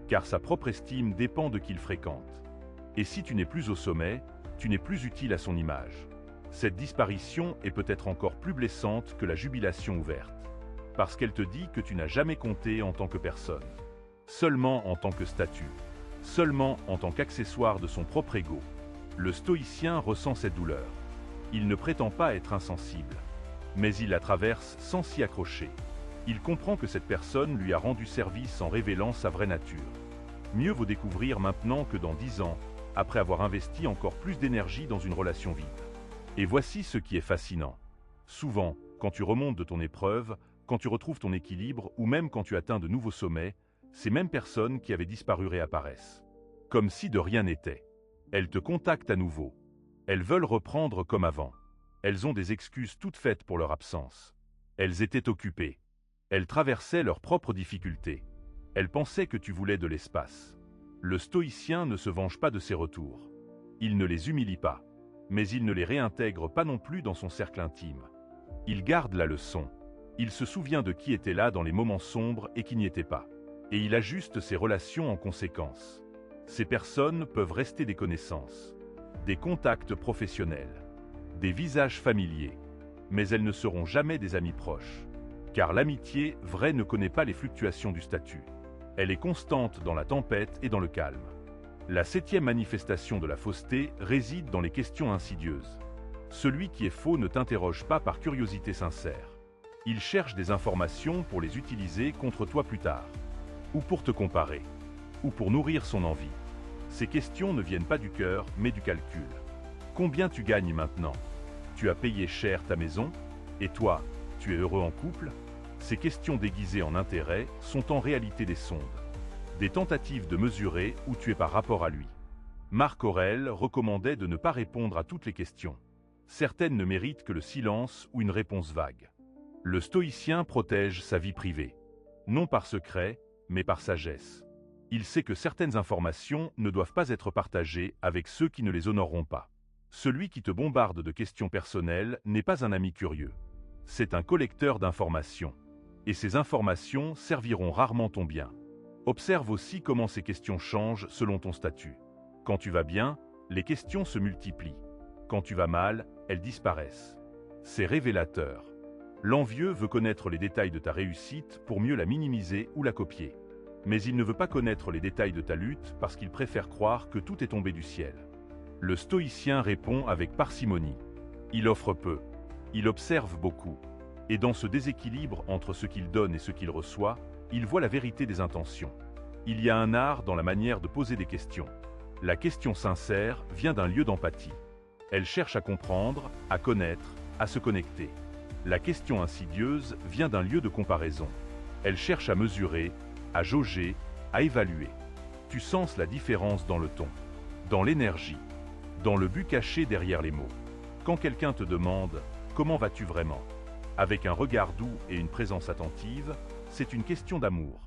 car sa propre estime dépend de qui il fréquente. Et si tu n'es plus au sommet, tu n'es plus utile à son image. Cette disparition est peut-être encore plus blessante que la jubilation ouverte, parce qu'elle te dit que tu n'as jamais compté en tant que personne, seulement en tant que statut, seulement en tant qu'accessoire de son propre ego. Le stoïcien ressent cette douleur. Il ne prétend pas être insensible, mais il la traverse sans s'y accrocher. Il comprend que cette personne lui a rendu service en révélant sa vraie nature. Mieux vaut découvrir maintenant que dans 10 ans, après avoir investi encore plus d'énergie dans une relation vide. Et voici ce qui est fascinant. Souvent, quand tu remontes de ton épreuve, quand tu retrouves ton équilibre ou même quand tu atteins de nouveaux sommets, ces mêmes personnes qui avaient disparu réapparaissent. Comme si de rien n'était. Elles te contactent à nouveau. Elles veulent reprendre comme avant. Elles ont des excuses toutes faites pour leur absence. Elles étaient occupées. Elles traversaient leurs propres difficultés. Elles pensaient que tu voulais de l'espace. Le stoïcien ne se venge pas de ses retours. Il ne les humilie pas. Mais il ne les réintègre pas non plus dans son cercle intime. Il garde la leçon. Il se souvient de qui était là dans les moments sombres et qui n'y était pas. Et il ajuste ses relations en conséquence. Ces personnes peuvent rester des connaissances, des contacts professionnels, des visages familiers, mais elles ne seront jamais des amis proches. Car l'amitié vraie ne connaît pas les fluctuations du statut. Elle est constante dans la tempête et dans le calme. La 7e manifestation de la fausseté réside dans les questions insidieuses. Celui qui est faux ne t'interroge pas par curiosité sincère. Il cherche des informations pour les utiliser contre toi plus tard, ou pour te comparer, ou pour nourrir son envie. Ces questions ne viennent pas du cœur, mais du calcul. Combien tu gagnes maintenant? Tu as payé cher ta maison? Et toi, tu es heureux en couple? Ces questions déguisées en intérêt sont en réalité des sondes. Des tentatives de mesurer où tu es par rapport à lui. Marc Aurèle recommandait de ne pas répondre à toutes les questions. Certaines ne méritent que le silence ou une réponse vague. Le stoïcien protège sa vie privée. Non par secret, mais par sagesse. Il sait que certaines informations ne doivent pas être partagées avec ceux qui ne les honoreront pas. Celui qui te bombarde de questions personnelles n'est pas un ami curieux. C'est un collecteur d'informations. Et ces informations serviront rarement ton bien. Observe aussi comment ces questions changent selon ton statut. Quand tu vas bien, les questions se multiplient. Quand tu vas mal, elles disparaissent. C'est révélateur. L'envieux veut connaître les détails de ta réussite pour mieux la minimiser ou la copier. Mais il ne veut pas connaître les détails de ta lutte parce qu'il préfère croire que tout est tombé du ciel. Le stoïcien répond avec parcimonie. Il offre peu. Il observe beaucoup. Et dans ce déséquilibre entre ce qu'il donne et ce qu'il reçoit, il voit la vérité des intentions. Il y a un art dans la manière de poser des questions. La question sincère vient d'un lieu d'empathie. Elle cherche à comprendre, à connaître, à se connecter. La question insidieuse vient d'un lieu de comparaison. Elle cherche à mesurer, à jauger, à évaluer. Tu sens la différence dans le ton, dans l'énergie, dans le but caché derrière les mots. Quand quelqu'un te demande « Comment vas-tu vraiment ?» avec un regard doux et une présence attentive, c'est une question d'amour.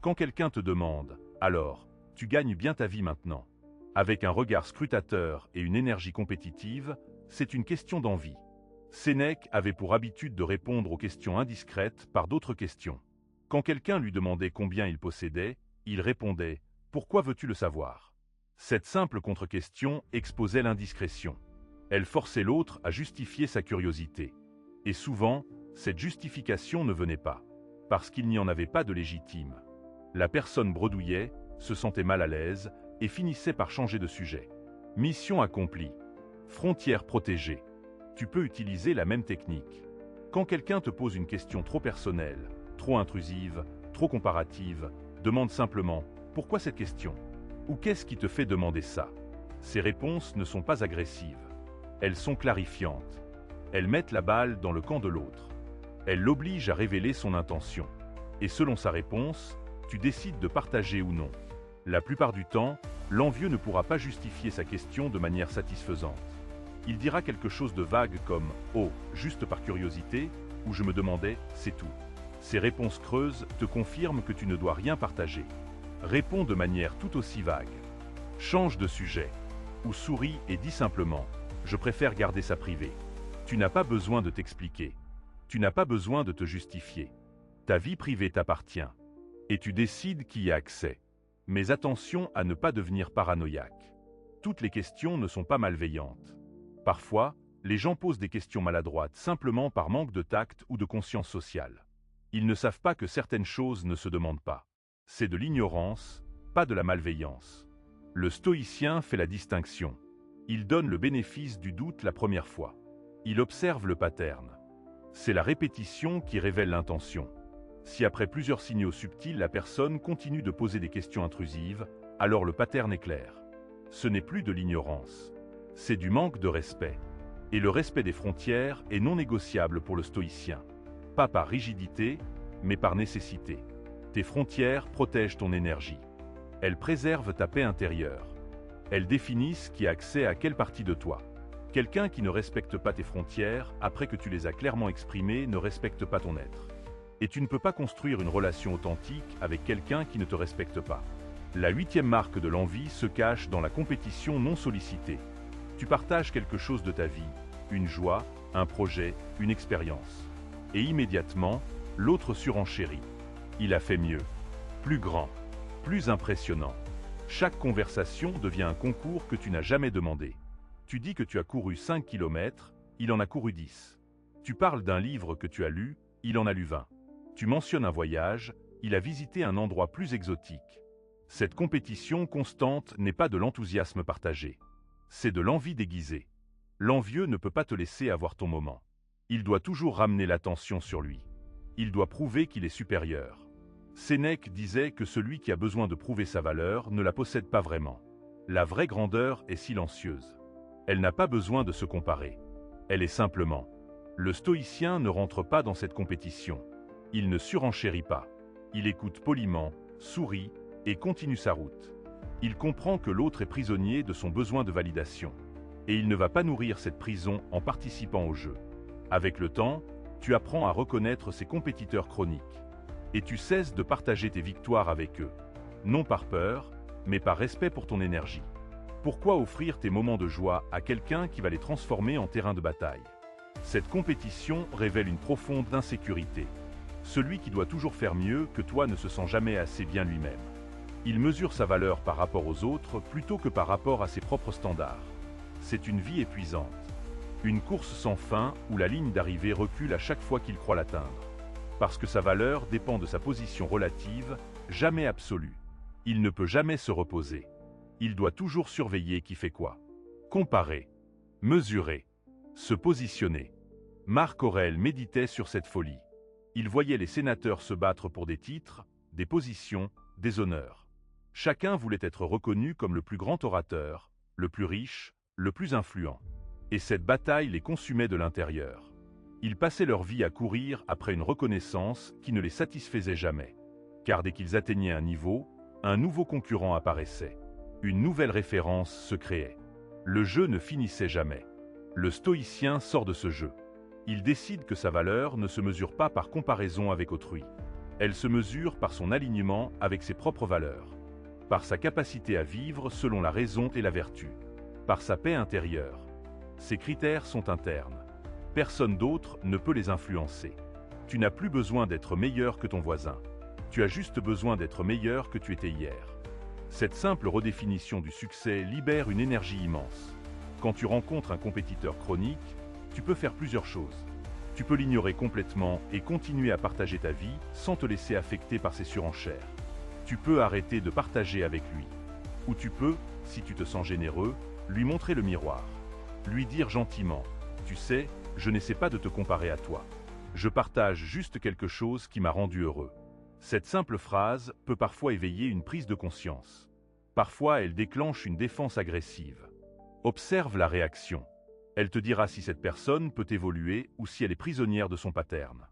Quand quelqu'un te demande « Alors, tu gagnes bien ta vie maintenant ?» avec un regard scrutateur et une énergie compétitive, c'est une question d'envie. Sénèque avait pour habitude de répondre aux questions indiscrètes par d'autres questions. Quand quelqu'un lui demandait combien il possédait, il répondait « Pourquoi veux-tu le savoir ?» Cette simple contre-question exposait l'indiscrétion. Elle forçait l'autre à justifier sa curiosité. Et souvent, cette justification ne venait pas, parce qu'il n'y en avait pas de légitime. La personne bredouillait, se sentait mal à l'aise et finissait par changer de sujet. Mission accomplie. Frontière protégée. Tu peux utiliser la même technique. Quand quelqu'un te pose une question trop personnelle, trop intrusive, trop comparative, demande simplement « Pourquoi cette question ?» ou « Qu'est-ce qui te fait demander ça ?» Ces réponses ne sont pas agressives. Elles sont clarifiantes. Elles mettent la balle dans le camp de l'autre. Elles l'obligent à révéler son intention. Et selon sa réponse, Tu décides de partager ou non. La plupart du temps, l'envieux ne pourra pas justifier sa question de manière satisfaisante. Il dira quelque chose de vague comme « Oh, juste par curiosité » ou « Je me demandais, c'est tout ». Ces réponses creuses te confirment que tu ne dois rien partager. Réponds de manière tout aussi vague. Change de sujet. Ou souris et dis simplement « Je préfère garder ça privé ». Tu n'as pas besoin de t'expliquer. Tu n'as pas besoin de te justifier. Ta vie privée t'appartient. Et tu décides qui y a accès. Mais attention à ne pas devenir paranoïaque. Toutes les questions ne sont pas malveillantes. Parfois, les gens posent des questions maladroites simplement par manque de tact ou de conscience sociale. Ils ne savent pas que certaines choses ne se demandent pas. C'est de l'ignorance, pas de la malveillance. Le stoïcien fait la distinction. Il donne le bénéfice du doute la première fois. Il observe le pattern. C'est la répétition qui révèle l'intention. Si après plusieurs signaux subtils la personne continue de poser des questions intrusives, alors le pattern est clair. Ce n'est plus de l'ignorance. C'est du manque de respect. Et le respect des frontières est non négociable pour le stoïcien. Pas par rigidité, mais par nécessité. Tes frontières protègent ton énergie. Elles préservent ta paix intérieure. Elles définissent qui a accès à quelle partie de toi. Quelqu'un qui ne respecte pas tes frontières, après que tu les as clairement exprimées, ne respecte pas ton être. Et tu ne peux pas construire une relation authentique avec quelqu'un qui ne te respecte pas. La 8e marque de l'envie se cache dans la compétition non sollicitée. Tu partages quelque chose de ta vie, une joie, un projet, une expérience. Et immédiatement, l'autre surenchérit. Il a fait mieux, plus grand, plus impressionnant. Chaque conversation devient un concours que tu n'as jamais demandé. Tu dis que tu as couru 5 km, il en a couru 10. Tu parles d'un livre que tu as lu, il en a lu 20. Tu mentionnes un voyage, il a visité un endroit plus exotique. Cette compétition constante n'est pas de l'enthousiasme partagé. C'est de l'envie déguisée. L'envieux ne peut pas te laisser avoir ton moment. Il doit toujours ramener l'attention sur lui. Il doit prouver qu'il est supérieur. Sénèque disait que celui qui a besoin de prouver sa valeur ne la possède pas vraiment. La vraie grandeur est silencieuse. Elle n'a pas besoin de se comparer. Elle est simplement. Le stoïcien ne rentre pas dans cette compétition. Il ne surenchérit pas. Il écoute poliment, sourit et continue sa route. Il comprend que l'autre est prisonnier de son besoin de validation. Et il ne va pas nourrir cette prison en participant au jeu. Avec le temps, tu apprends à reconnaître ses compétiteurs chroniques. Et tu cesses de partager tes victoires avec eux. Non par peur, mais par respect pour ton énergie. Pourquoi offrir tes moments de joie à quelqu'un qui va les transformer en terrain de bataille? Cette compétition révèle une profonde insécurité. Celui qui doit toujours faire mieux que toi ne se sent jamais assez bien lui-même. Il mesure sa valeur par rapport aux autres plutôt que par rapport à ses propres standards. C'est une vie épuisante. Une course sans fin où la ligne d'arrivée recule à chaque fois qu'il croit l'atteindre. Parce que sa valeur dépend de sa position relative, jamais absolue. Il ne peut jamais se reposer. Il doit toujours surveiller qui fait quoi. Comparer, mesurer, se positionner. Marc Aurèle méditait sur cette folie. Il voyait les sénateurs se battre pour des titres, des positions, des honneurs. Chacun voulait être reconnu comme le plus grand orateur, le plus riche, le plus influent. Et cette bataille les consumait de l'intérieur. Ils passaient leur vie à courir après une reconnaissance qui ne les satisfaisait jamais. Car dès qu'ils atteignaient un niveau, un nouveau concurrent apparaissait. Une nouvelle référence se créait. Le jeu ne finissait jamais. Le stoïcien sort de ce jeu. Il décide que sa valeur ne se mesure pas par comparaison avec autrui. Elle se mesure par son alignement avec ses propres valeurs. Par sa capacité à vivre selon la raison et la vertu. Par sa paix intérieure. Ces critères sont internes. Personne d'autre ne peut les influencer. Tu n'as plus besoin d'être meilleur que ton voisin. Tu as juste besoin d'être meilleur que tu étais hier. Cette simple redéfinition du succès libère une énergie immense. Quand tu rencontres un compétiteur chronique, tu peux faire plusieurs choses. Tu peux l'ignorer complètement et continuer à partager ta vie sans te laisser affecter par ses surenchères. Tu peux arrêter de partager avec lui. Ou tu peux, si tu te sens généreux, lui montrer le miroir. Lui dire gentiment, tu sais, je n'essaie pas de te comparer à toi. Je partage juste quelque chose qui m'a rendu heureux. Cette simple phrase peut parfois éveiller une prise de conscience. Parfois, elle déclenche une défense agressive. Observe la réaction. Elle te dira si cette personne peut évoluer ou si elle est prisonnière de son pattern.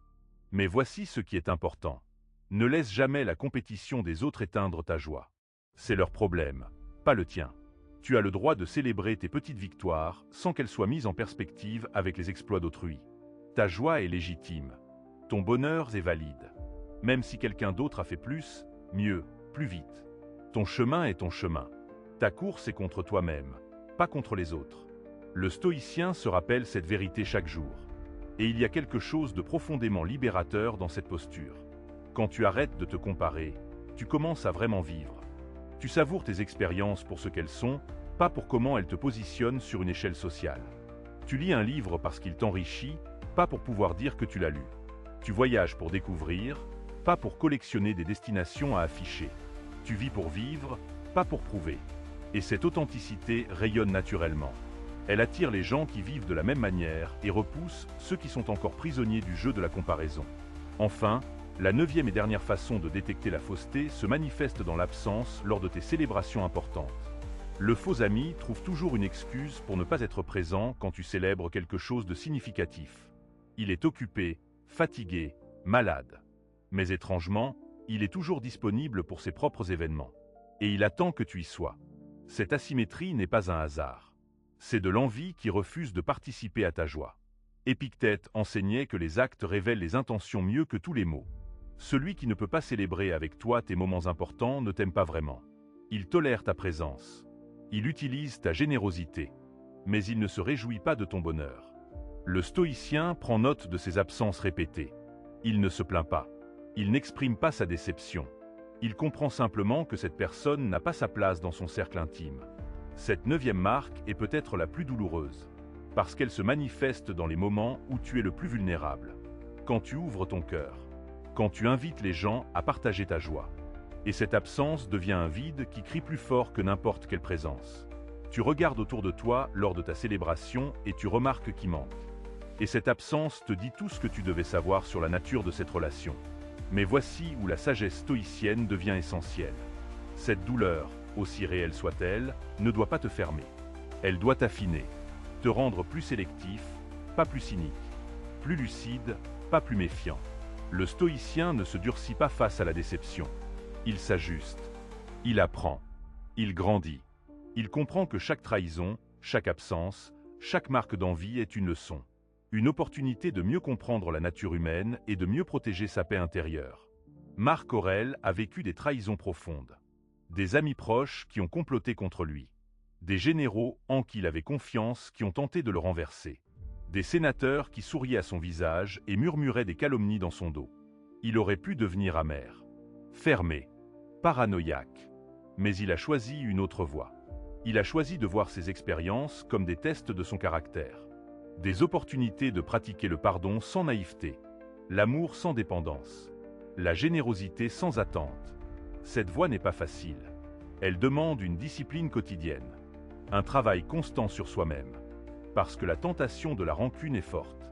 Mais voici ce qui est important. Ne laisse jamais la compétition des autres éteindre ta joie. C'est leur problème, pas le tien. Tu as le droit de célébrer tes petites victoires sans qu'elles soient mises en perspective avec les exploits d'autrui. Ta joie est légitime. Ton bonheur est valide. Même si quelqu'un d'autre a fait plus, mieux, plus vite. Ton chemin est ton chemin. Ta course est contre toi-même, pas contre les autres. Le stoïcien se rappelle cette vérité chaque jour. Et il y a quelque chose de profondément libérateur dans cette posture. Quand tu arrêtes de te comparer, tu commences à vraiment vivre. Tu savoures tes expériences pour ce qu'elles sont, pas pour comment elles te positionnent sur une échelle sociale. Tu lis un livre parce qu'il t'enrichit, pas pour pouvoir dire que tu l'as lu. Tu voyages pour découvrir, pas pour collectionner des destinations à afficher. Tu vis pour vivre, pas pour prouver. Et cette authenticité rayonne naturellement. Elle attire les gens qui vivent de la même manière et repousse ceux qui sont encore prisonniers du jeu de la comparaison. Enfin, la 9e et dernière façon de détecter la fausseté se manifeste dans l'absence lors de tes célébrations importantes. Le faux ami trouve toujours une excuse pour ne pas être présent quand tu célèbres quelque chose de significatif. Il est occupé, fatigué, malade. Mais étrangement, il est toujours disponible pour ses propres événements. Et il attend que tu y sois. Cette asymétrie n'est pas un hasard. C'est de l'envie qui refuse de participer à ta joie. Épictète enseignait que les actes révèlent les intentions mieux que tous les mots. Celui qui ne peut pas célébrer avec toi tes moments importants ne t'aime pas vraiment. Il tolère ta présence. Il utilise ta générosité. Mais il ne se réjouit pas de ton bonheur. Le stoïcien prend note de ses absences répétées. Il ne se plaint pas. Il n'exprime pas sa déception. Il comprend simplement que cette personne n'a pas sa place dans son cercle intime. Cette 9e marque est peut-être la plus douloureuse, parce qu'elle se manifeste dans les moments où tu es le plus vulnérable. Quand tu ouvres ton cœur. Quand tu invites les gens à partager ta joie. Et cette absence devient un vide qui crie plus fort que n'importe quelle présence. Tu regardes autour de toi lors de ta célébration et tu remarques qui manque. Et cette absence te dit tout ce que tu devais savoir sur la nature de cette relation. Mais voici où la sagesse stoïcienne devient essentielle. Cette douleur, aussi réelle soit-elle, ne doit pas te fermer. Elle doit t'affiner, te rendre plus sélectif, pas plus cynique, plus lucide, pas plus méfiant. Le stoïcien ne se durcit pas face à la déception. Il s'ajuste. Il apprend. Il grandit. Il comprend que chaque trahison, chaque absence, chaque marque d'envie est une leçon. Une opportunité de mieux comprendre la nature humaine et de mieux protéger sa paix intérieure. Marc Aurèle a vécu des trahisons profondes. Des amis proches qui ont comploté contre lui. Des généraux en qui il avait confiance qui ont tenté de le renverser. Des sénateurs qui souriaient à son visage et murmuraient des calomnies dans son dos. Il aurait pu devenir amer. Fermé. Paranoïaque. Mais il a choisi une autre voie. Il a choisi de voir ses expériences comme des tests de son caractère. Des opportunités de pratiquer le pardon sans naïveté. L'amour sans dépendance. La générosité sans attente. Cette voie n'est pas facile. Elle demande une discipline quotidienne. Un travail constant sur soi-même. Parce que la tentation de la rancune est forte.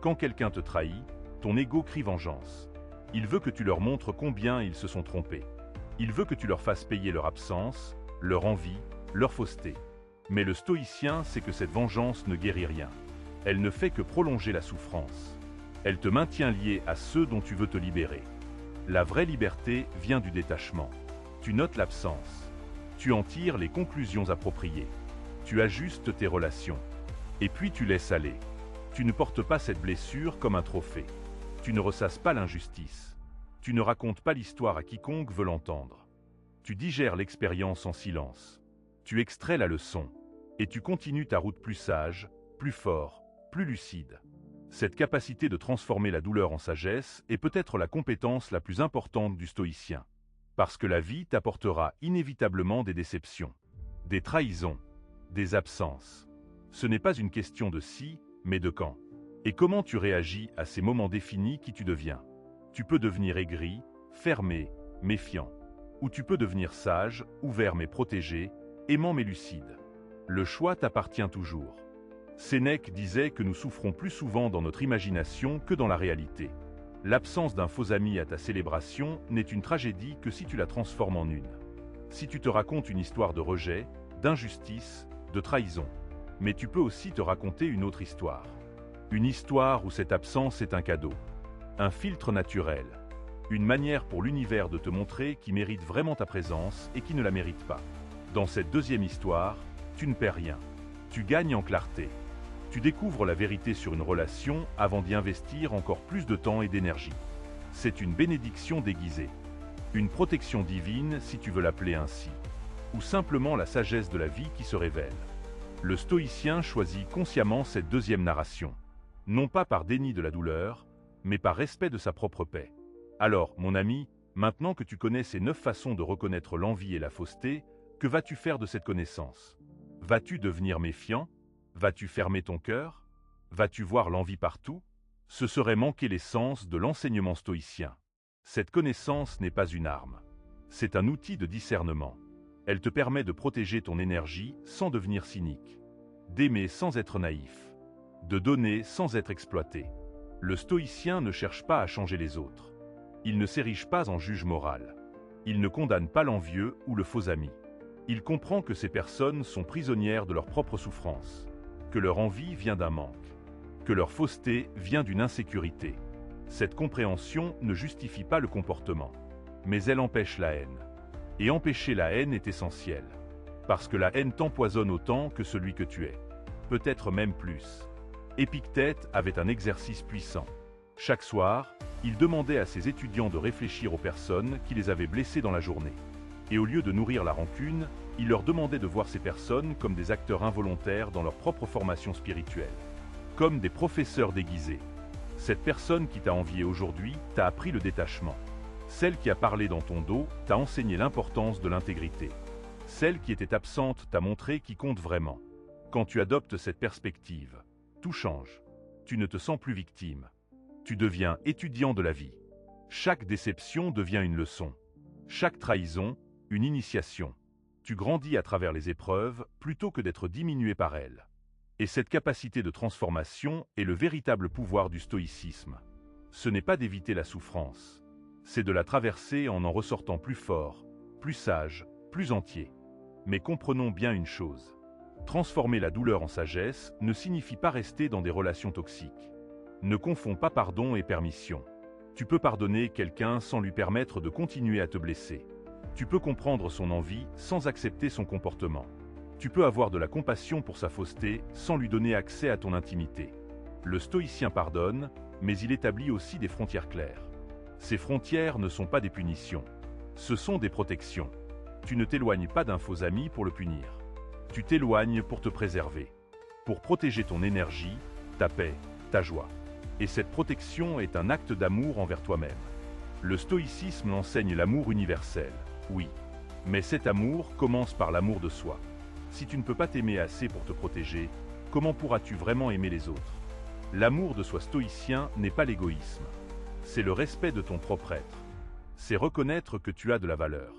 Quand quelqu'un te trahit, ton ego crie vengeance. Il veut que tu leur montres combien ils se sont trompés. Il veut que tu leur fasses payer leur absence, leur envie, leur fausseté. Mais le stoïcien sait que cette vengeance ne guérit rien. Elle ne fait que prolonger la souffrance. Elle te maintient lié à ceux dont tu veux te libérer. La vraie liberté vient du détachement. Tu notes l'absence. Tu en tires les conclusions appropriées. Tu ajustes tes relations. Et puis tu laisses aller. Tu ne portes pas cette blessure comme un trophée. Tu ne ressasses pas l'injustice. Tu ne racontes pas l'histoire à quiconque veut l'entendre. Tu digères l'expérience en silence. Tu extrais la leçon. Et tu continues ta route plus sage, plus fort, plus lucide. Cette capacité de transformer la douleur en sagesse est peut-être la compétence la plus importante du stoïcien. Parce que la vie t'apportera inévitablement des déceptions, des trahisons, des absences. Ce n'est pas une question de si, mais de quand. Et comment tu réagis à ces moments définis qui tu deviens. Tu peux devenir aigri, fermé, méfiant. Ou tu peux devenir sage, ouvert mais protégé, aimant mais lucide. Le choix t'appartient toujours. Sénèque disait que nous souffrons plus souvent dans notre imagination que dans la réalité. L'absence d'un faux ami à ta célébration n'est une tragédie que si tu la transformes en une. Si tu te racontes une histoire de rejet, d'injustice, de trahison. Mais tu peux aussi te raconter une autre histoire. Une histoire où cette absence est un cadeau. Un filtre naturel. Une manière pour l'univers de te montrer qui mérite vraiment ta présence et qui ne la mérite pas. Dans cette deuxième histoire, tu ne perds rien. Tu gagnes en clarté. Tu découvres la vérité sur une relation avant d'y investir encore plus de temps et d'énergie. C'est une bénédiction déguisée. Une protection divine, si tu veux l'appeler ainsi. Ou simplement la sagesse de la vie qui se révèle. Le stoïcien choisit consciemment cette deuxième narration. Non pas par déni de la douleur, mais par respect de sa propre paix. Alors, mon ami, maintenant que tu connais ces 9 façons de reconnaître l'envie et la fausseté, que vas-tu faire de cette connaissance? Vas-tu devenir méfiant? Vas-tu fermer ton cœur? Vas-tu voir l'envie partout? Ce serait manquer l'essence de l'enseignement stoïcien. Cette connaissance n'est pas une arme. C'est un outil de discernement. Elle te permet de protéger ton énergie sans devenir cynique, d'aimer sans être naïf, de donner sans être exploité. Le stoïcien ne cherche pas à changer les autres. Il ne s'érige pas en juge moral. Il ne condamne pas l'envieux ou le faux ami. Il comprend que ces personnes sont prisonnières de leur propre souffrance, que leur envie vient d'un manque, que leur fausseté vient d'une insécurité. Cette compréhension ne justifie pas le comportement, mais elle empêche la haine. Et empêcher la haine est essentiel, parce que la haine t'empoisonne autant que celui que tu es, peut-être même plus. Épictète avait un exercice puissant. Chaque soir, il demandait à ses étudiants de réfléchir aux personnes qui les avaient blessés dans la journée. Et au lieu de nourrir la rancune, il leur demandait de voir ces personnes comme des acteurs involontaires dans leur propre formation spirituelle, comme des professeurs déguisés. Cette personne qui t'a envié aujourd'hui t'a appris le détachement. Celle qui a parlé dans ton dos t'a enseigné l'importance de l'intégrité. Celle qui était absente t'a montré qui compte vraiment. Quand tu adoptes cette perspective, tout change. Tu ne te sens plus victime. Tu deviens étudiant de la vie. Chaque déception devient une leçon. Chaque trahison, une initiation. Tu grandis à travers les épreuves plutôt que d'être diminué par elles. Et cette capacité de transformation est le véritable pouvoir du stoïcisme. Ce n'est pas d'éviter la souffrance. C'est de la traverser en ressortant plus fort, plus sage, plus entier. Mais comprenons bien une chose. Transformer la douleur en sagesse ne signifie pas rester dans des relations toxiques. Ne confonds pas pardon et permission. Tu peux pardonner quelqu'un sans lui permettre de continuer à te blesser. Tu peux comprendre son envie sans accepter son comportement. Tu peux avoir de la compassion pour sa fausseté sans lui donner accès à ton intimité. Le stoïcien pardonne, mais il établit aussi des frontières claires. Ces frontières ne sont pas des punitions. Ce sont des protections. Tu ne t'éloignes pas d'un faux ami pour le punir. Tu t'éloignes pour te préserver, pour protéger ton énergie, ta paix, ta joie. Et cette protection est un acte d'amour envers toi-même. Le stoïcisme enseigne l'amour universel, oui. Mais cet amour commence par l'amour de soi. Si tu ne peux pas t'aimer assez pour te protéger, comment pourras-tu vraiment aimer les autres? L'amour de soi stoïcien n'est pas l'égoïsme. C'est le respect de ton propre être. C'est reconnaître que tu as de la valeur,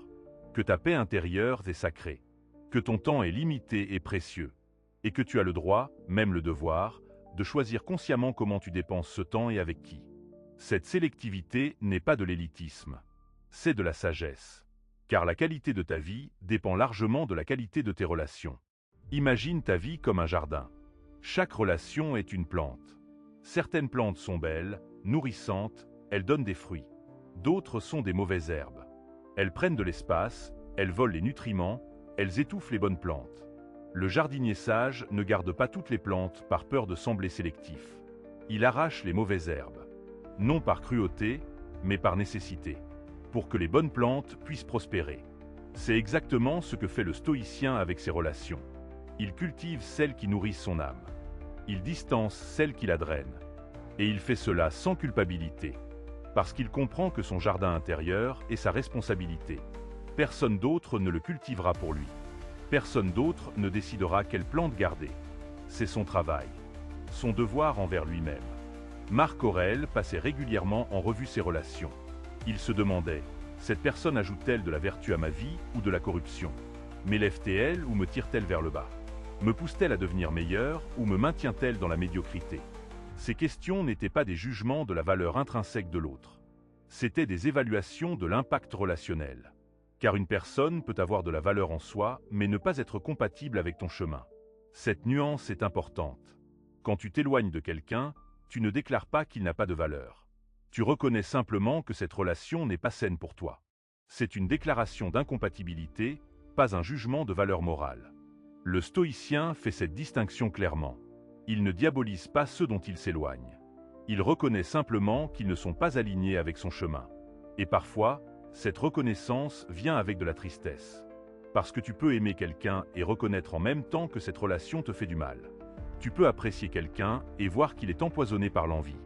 que ta paix intérieure est sacrée, que ton temps est limité et précieux, et que tu as le droit, même le devoir, de choisir consciemment comment tu dépenses ce temps et avec qui. Cette sélectivité n'est pas de l'élitisme, c'est de la sagesse. Car la qualité de ta vie dépend largement de la qualité de tes relations. Imagine ta vie comme un jardin. Chaque relation est une plante. Certaines plantes sont belles, nourrissantes, elles donnent des fruits. D'autres sont des mauvaises herbes. Elles prennent de l'espace, elles volent les nutriments, elles étouffent les bonnes plantes. Le jardinier sage ne garde pas toutes les plantes par peur de sembler sélectif. Il arrache les mauvaises herbes. Non par cruauté, mais par nécessité. Pour que les bonnes plantes puissent prospérer. C'est exactement ce que fait le stoïcien avec ses relations. Il cultive celles qui nourrissent son âme. Il distance celles qui la drainent. Et il fait cela sans culpabilité. Parce qu'il comprend que son jardin intérieur est sa responsabilité. Personne d'autre ne le cultivera pour lui. Personne d'autre ne décidera quelle plante garder. C'est son travail. Son devoir envers lui-même. Marc Aurèle passait régulièrement en revue ses relations. Il se demandait, cette personne ajoute-t-elle de la vertu à ma vie ou de la corruption? M'élève-t-elle ou me tire-t-elle vers le bas? Me pousse-t-elle à devenir meilleur ou me maintient-elle dans la médiocrité? Ces questions n'étaient pas des jugements de la valeur intrinsèque de l'autre. C'étaient des évaluations de l'impact relationnel. Car une personne peut avoir de la valeur en soi, mais ne pas être compatible avec ton chemin. Cette nuance est importante. Quand tu t'éloignes de quelqu'un, tu ne déclares pas qu'il n'a pas de valeur. Tu reconnais simplement que cette relation n'est pas saine pour toi. C'est une déclaration d'incompatibilité, pas un jugement de valeur morale. Le stoïcien fait cette distinction clairement. Il ne diabolise pas ceux dont il s'éloigne. Il reconnaît simplement qu'ils ne sont pas alignés avec son chemin. Et parfois, cette reconnaissance vient avec de la tristesse. Parce que tu peux aimer quelqu'un et reconnaître en même temps que cette relation te fait du mal. Tu peux apprécier quelqu'un et voir qu'il est empoisonné par l'envie.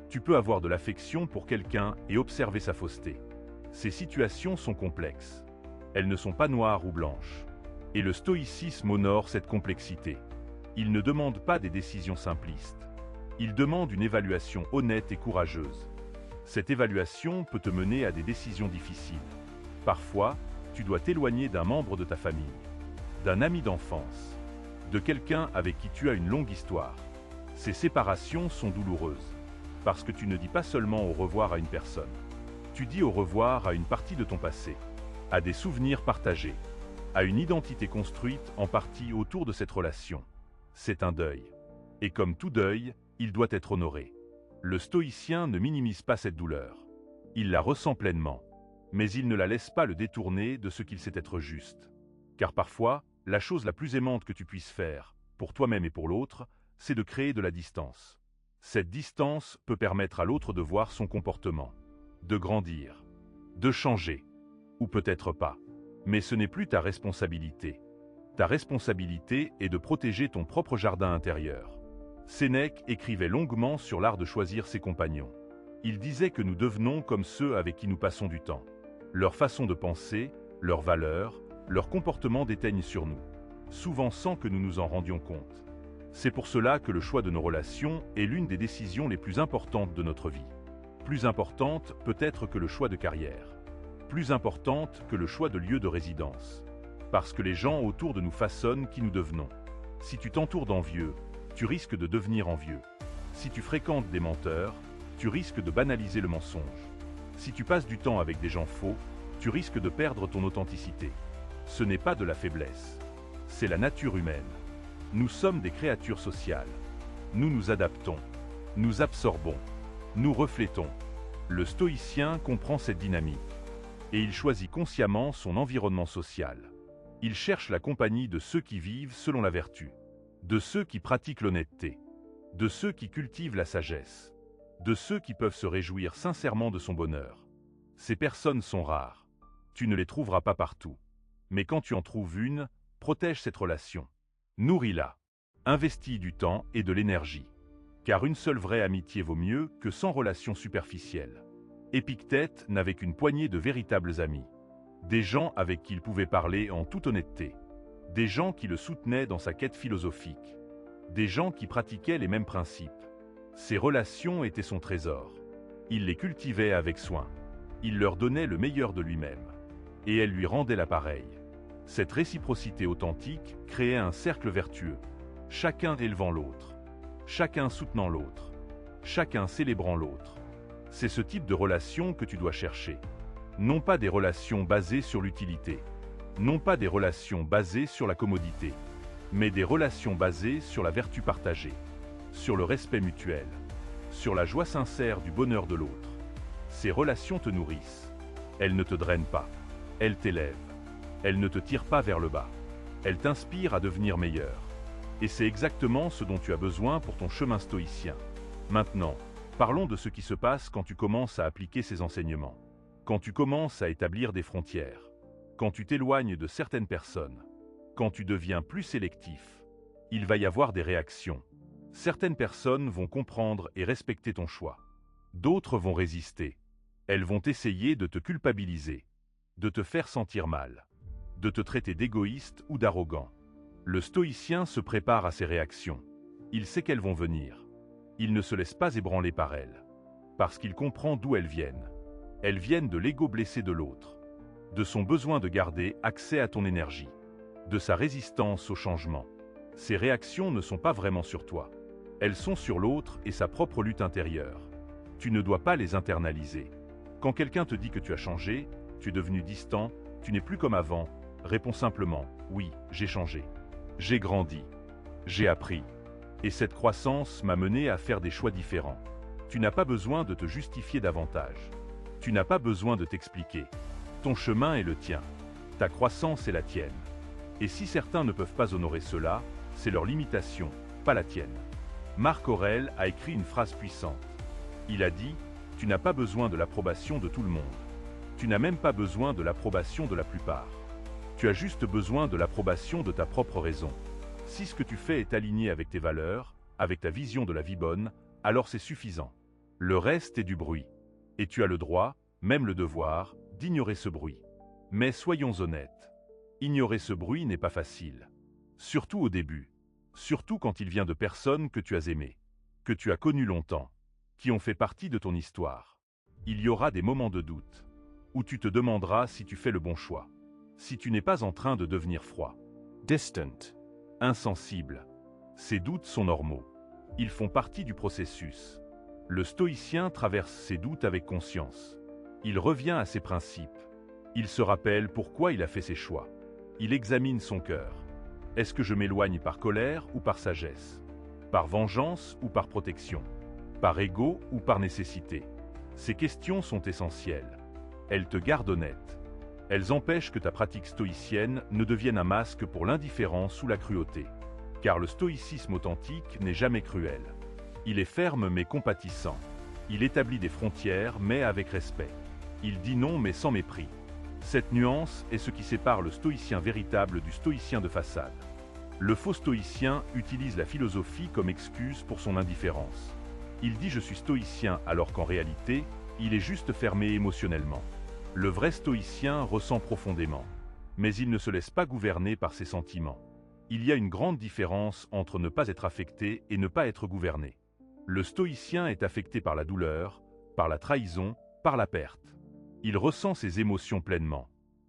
Tu peux avoir de l'affection pour quelqu'un et observer sa fausseté. Ces situations sont complexes. Elles ne sont pas noires ou blanches. Et le stoïcisme honore cette complexité. Il ne demande pas des décisions simplistes. Il demande une évaluation honnête et courageuse. Cette évaluation peut te mener à des décisions difficiles. Parfois, tu dois t'éloigner d'un membre de ta famille, d'un ami d'enfance, de quelqu'un avec qui tu as une longue histoire. Ces séparations sont douloureuses, parce que tu ne dis pas seulement au revoir à une personne. Tu dis au revoir à une partie de ton passé, à des souvenirs partagés, à une identité construite en partie autour de cette relation. C'est un deuil. Et comme tout deuil, il doit être honoré. Le stoïcien ne minimise pas cette douleur. Il la ressent pleinement, mais il ne la laisse pas le détourner de ce qu'il sait être juste. Car parfois, la chose la plus aimante que tu puisses faire, pour toi-même et pour l'autre, c'est de créer de la distance. Cette distance peut permettre à l'autre de voir son comportement, de grandir, de changer, ou peut-être pas. Mais ce n'est plus ta responsabilité. Ta responsabilité est de protéger ton propre jardin intérieur. Sénèque écrivait longuement sur l'art de choisir ses compagnons. Il disait que nous devenons comme ceux avec qui nous passons du temps. Leur façon de penser, leurs valeurs, leur comportement déteignent sur nous, souvent sans que nous nous en rendions compte. C'est pour cela que le choix de nos relations est l'une des décisions les plus importantes de notre vie. Plus importante peut-être que le choix de carrière. Plus importante que le choix de lieu de résidence. Parce que les gens autour de nous façonnent qui nous devenons. Si tu t'entoures d'envieux, tu risques de devenir envieux. Si tu fréquentes des menteurs, tu risques de banaliser le mensonge. Si tu passes du temps avec des gens faux, tu risques de perdre ton authenticité. Ce n'est pas de la faiblesse. C'est la nature humaine. Nous sommes des créatures sociales. Nous nous adaptons. Nous absorbons. Nous reflétons. Le stoïcien comprend cette dynamique. Et il choisit consciemment son environnement social. Il cherche la compagnie de ceux qui vivent selon la vertu, de ceux qui pratiquent l'honnêteté, de ceux qui cultivent la sagesse, de ceux qui peuvent se réjouir sincèrement de son bonheur. Ces personnes sont rares. Tu ne les trouveras pas partout. Mais quand tu en trouves une, protège cette relation. Nourris-la. Investis du temps et de l'énergie. Car une seule vraie amitié vaut mieux que 100 relations superficielles. Épictète n'avait qu'une poignée de véritables amis. Des gens avec qui il pouvait parler en toute honnêteté. Des gens qui le soutenaient dans sa quête philosophique. Des gens qui pratiquaient les mêmes principes. Ces relations étaient son trésor. Il les cultivait avec soin. Il leur donnait le meilleur de lui-même. Et elles lui rendaient l'appareil. Cette réciprocité authentique créait un cercle vertueux. Chacun élevant l'autre. Chacun soutenant l'autre. Chacun célébrant l'autre. C'est ce type de relation que tu dois chercher. Non pas des relations basées sur l'utilité. Non pas des relations basées sur la commodité. Mais des relations basées sur la vertu partagée. Sur le respect mutuel. Sur la joie sincère du bonheur de l'autre. Ces relations te nourrissent. Elles ne te drainent pas. Elles t'élèvent. Elles ne te tirent pas vers le bas. Elles t'inspirent à devenir meilleur. Et c'est exactement ce dont tu as besoin pour ton chemin stoïcien. Maintenant, parlons de ce qui se passe quand tu commences à appliquer ces enseignements. Quand tu commences à établir des frontières. Quand tu t'éloignes de certaines personnes. Quand tu deviens plus sélectif. Il va y avoir des réactions. Certaines personnes vont comprendre et respecter ton choix. D'autres vont résister. Elles vont essayer de te culpabiliser, de te faire sentir mal, de te traiter d'égoïste ou d'arrogant. Le stoïcien se prépare à ces réactions. Il sait qu'elles vont venir. Il ne se laisse pas ébranler par elles, parce qu'il comprend d'où elles viennent. Elles viennent de l'ego blessé de l'autre, de son besoin de garder accès à ton énergie, de sa résistance au changement. Ces réactions ne sont pas vraiment sur toi. Elles sont sur l'autre et sa propre lutte intérieure. Tu ne dois pas les internaliser. Quand quelqu'un te dit que tu as changé, tu es devenu distant, tu n'es plus comme avant, réponds simplement « Oui, j'ai changé. J'ai grandi. J'ai appris. Et cette croissance m'a mené à faire des choix différents. Tu n'as pas besoin de te justifier davantage. Tu n'as pas besoin de t'expliquer. Ton chemin est le tien. Ta croissance est la tienne. Et si certains ne peuvent pas honorer cela, c'est leur limitation, pas la tienne. Marc Aurèle a écrit une phrase puissante. Il a dit « Tu n'as pas besoin de l'approbation de tout le monde. Tu n'as même pas besoin de l'approbation de la plupart. Tu as juste besoin de l'approbation de ta propre raison. Si ce que tu fais est aligné avec tes valeurs, avec ta vision de la vie bonne, alors c'est suffisant. Le reste est du bruit. Et tu as le droit, même le devoir, d'ignorer ce bruit. Mais soyons honnêtes. Ignorer ce bruit n'est pas facile. Surtout au début. Surtout quand il vient de personnes que tu as aimées, que tu as connues longtemps, qui ont fait partie de ton histoire. Il y aura des moments de doute, où tu te demanderas si tu fais le bon choix, si tu n'es pas en train de devenir froid, distant, insensible. Ces doutes sont normaux. Ils font partie du processus. Le stoïcien traverse ces doutes avec conscience. Il revient à ses principes. Il se rappelle pourquoi il a fait ses choix. Il examine son cœur. Est-ce que je m'éloigne par colère ou par sagesse? Par vengeance ou par protection? Par ego ou par nécessité? Ces questions sont essentielles. Elles te gardent honnête. Elles empêchent que ta pratique stoïcienne ne devienne un masque pour l'indifférence ou la cruauté. Car le stoïcisme authentique n'est jamais cruel. Il est ferme mais compatissant. Il établit des frontières mais avec respect. Il dit non mais sans mépris. Cette nuance est ce qui sépare le stoïcien véritable du stoïcien de façade. Le faux stoïcien utilise la philosophie comme excuse pour son indifférence. Il dit « je suis stoïcien » alors qu'en réalité, il est juste fermé émotionnellement. Le vrai stoïcien ressent profondément, mais il ne se laisse pas gouverner par ses sentiments. Il y a une grande différence entre ne pas être affecté et ne pas être gouverné. Le stoïcien est affecté par la douleur, par la trahison, par la perte. Il ressent ses émotions pleinement,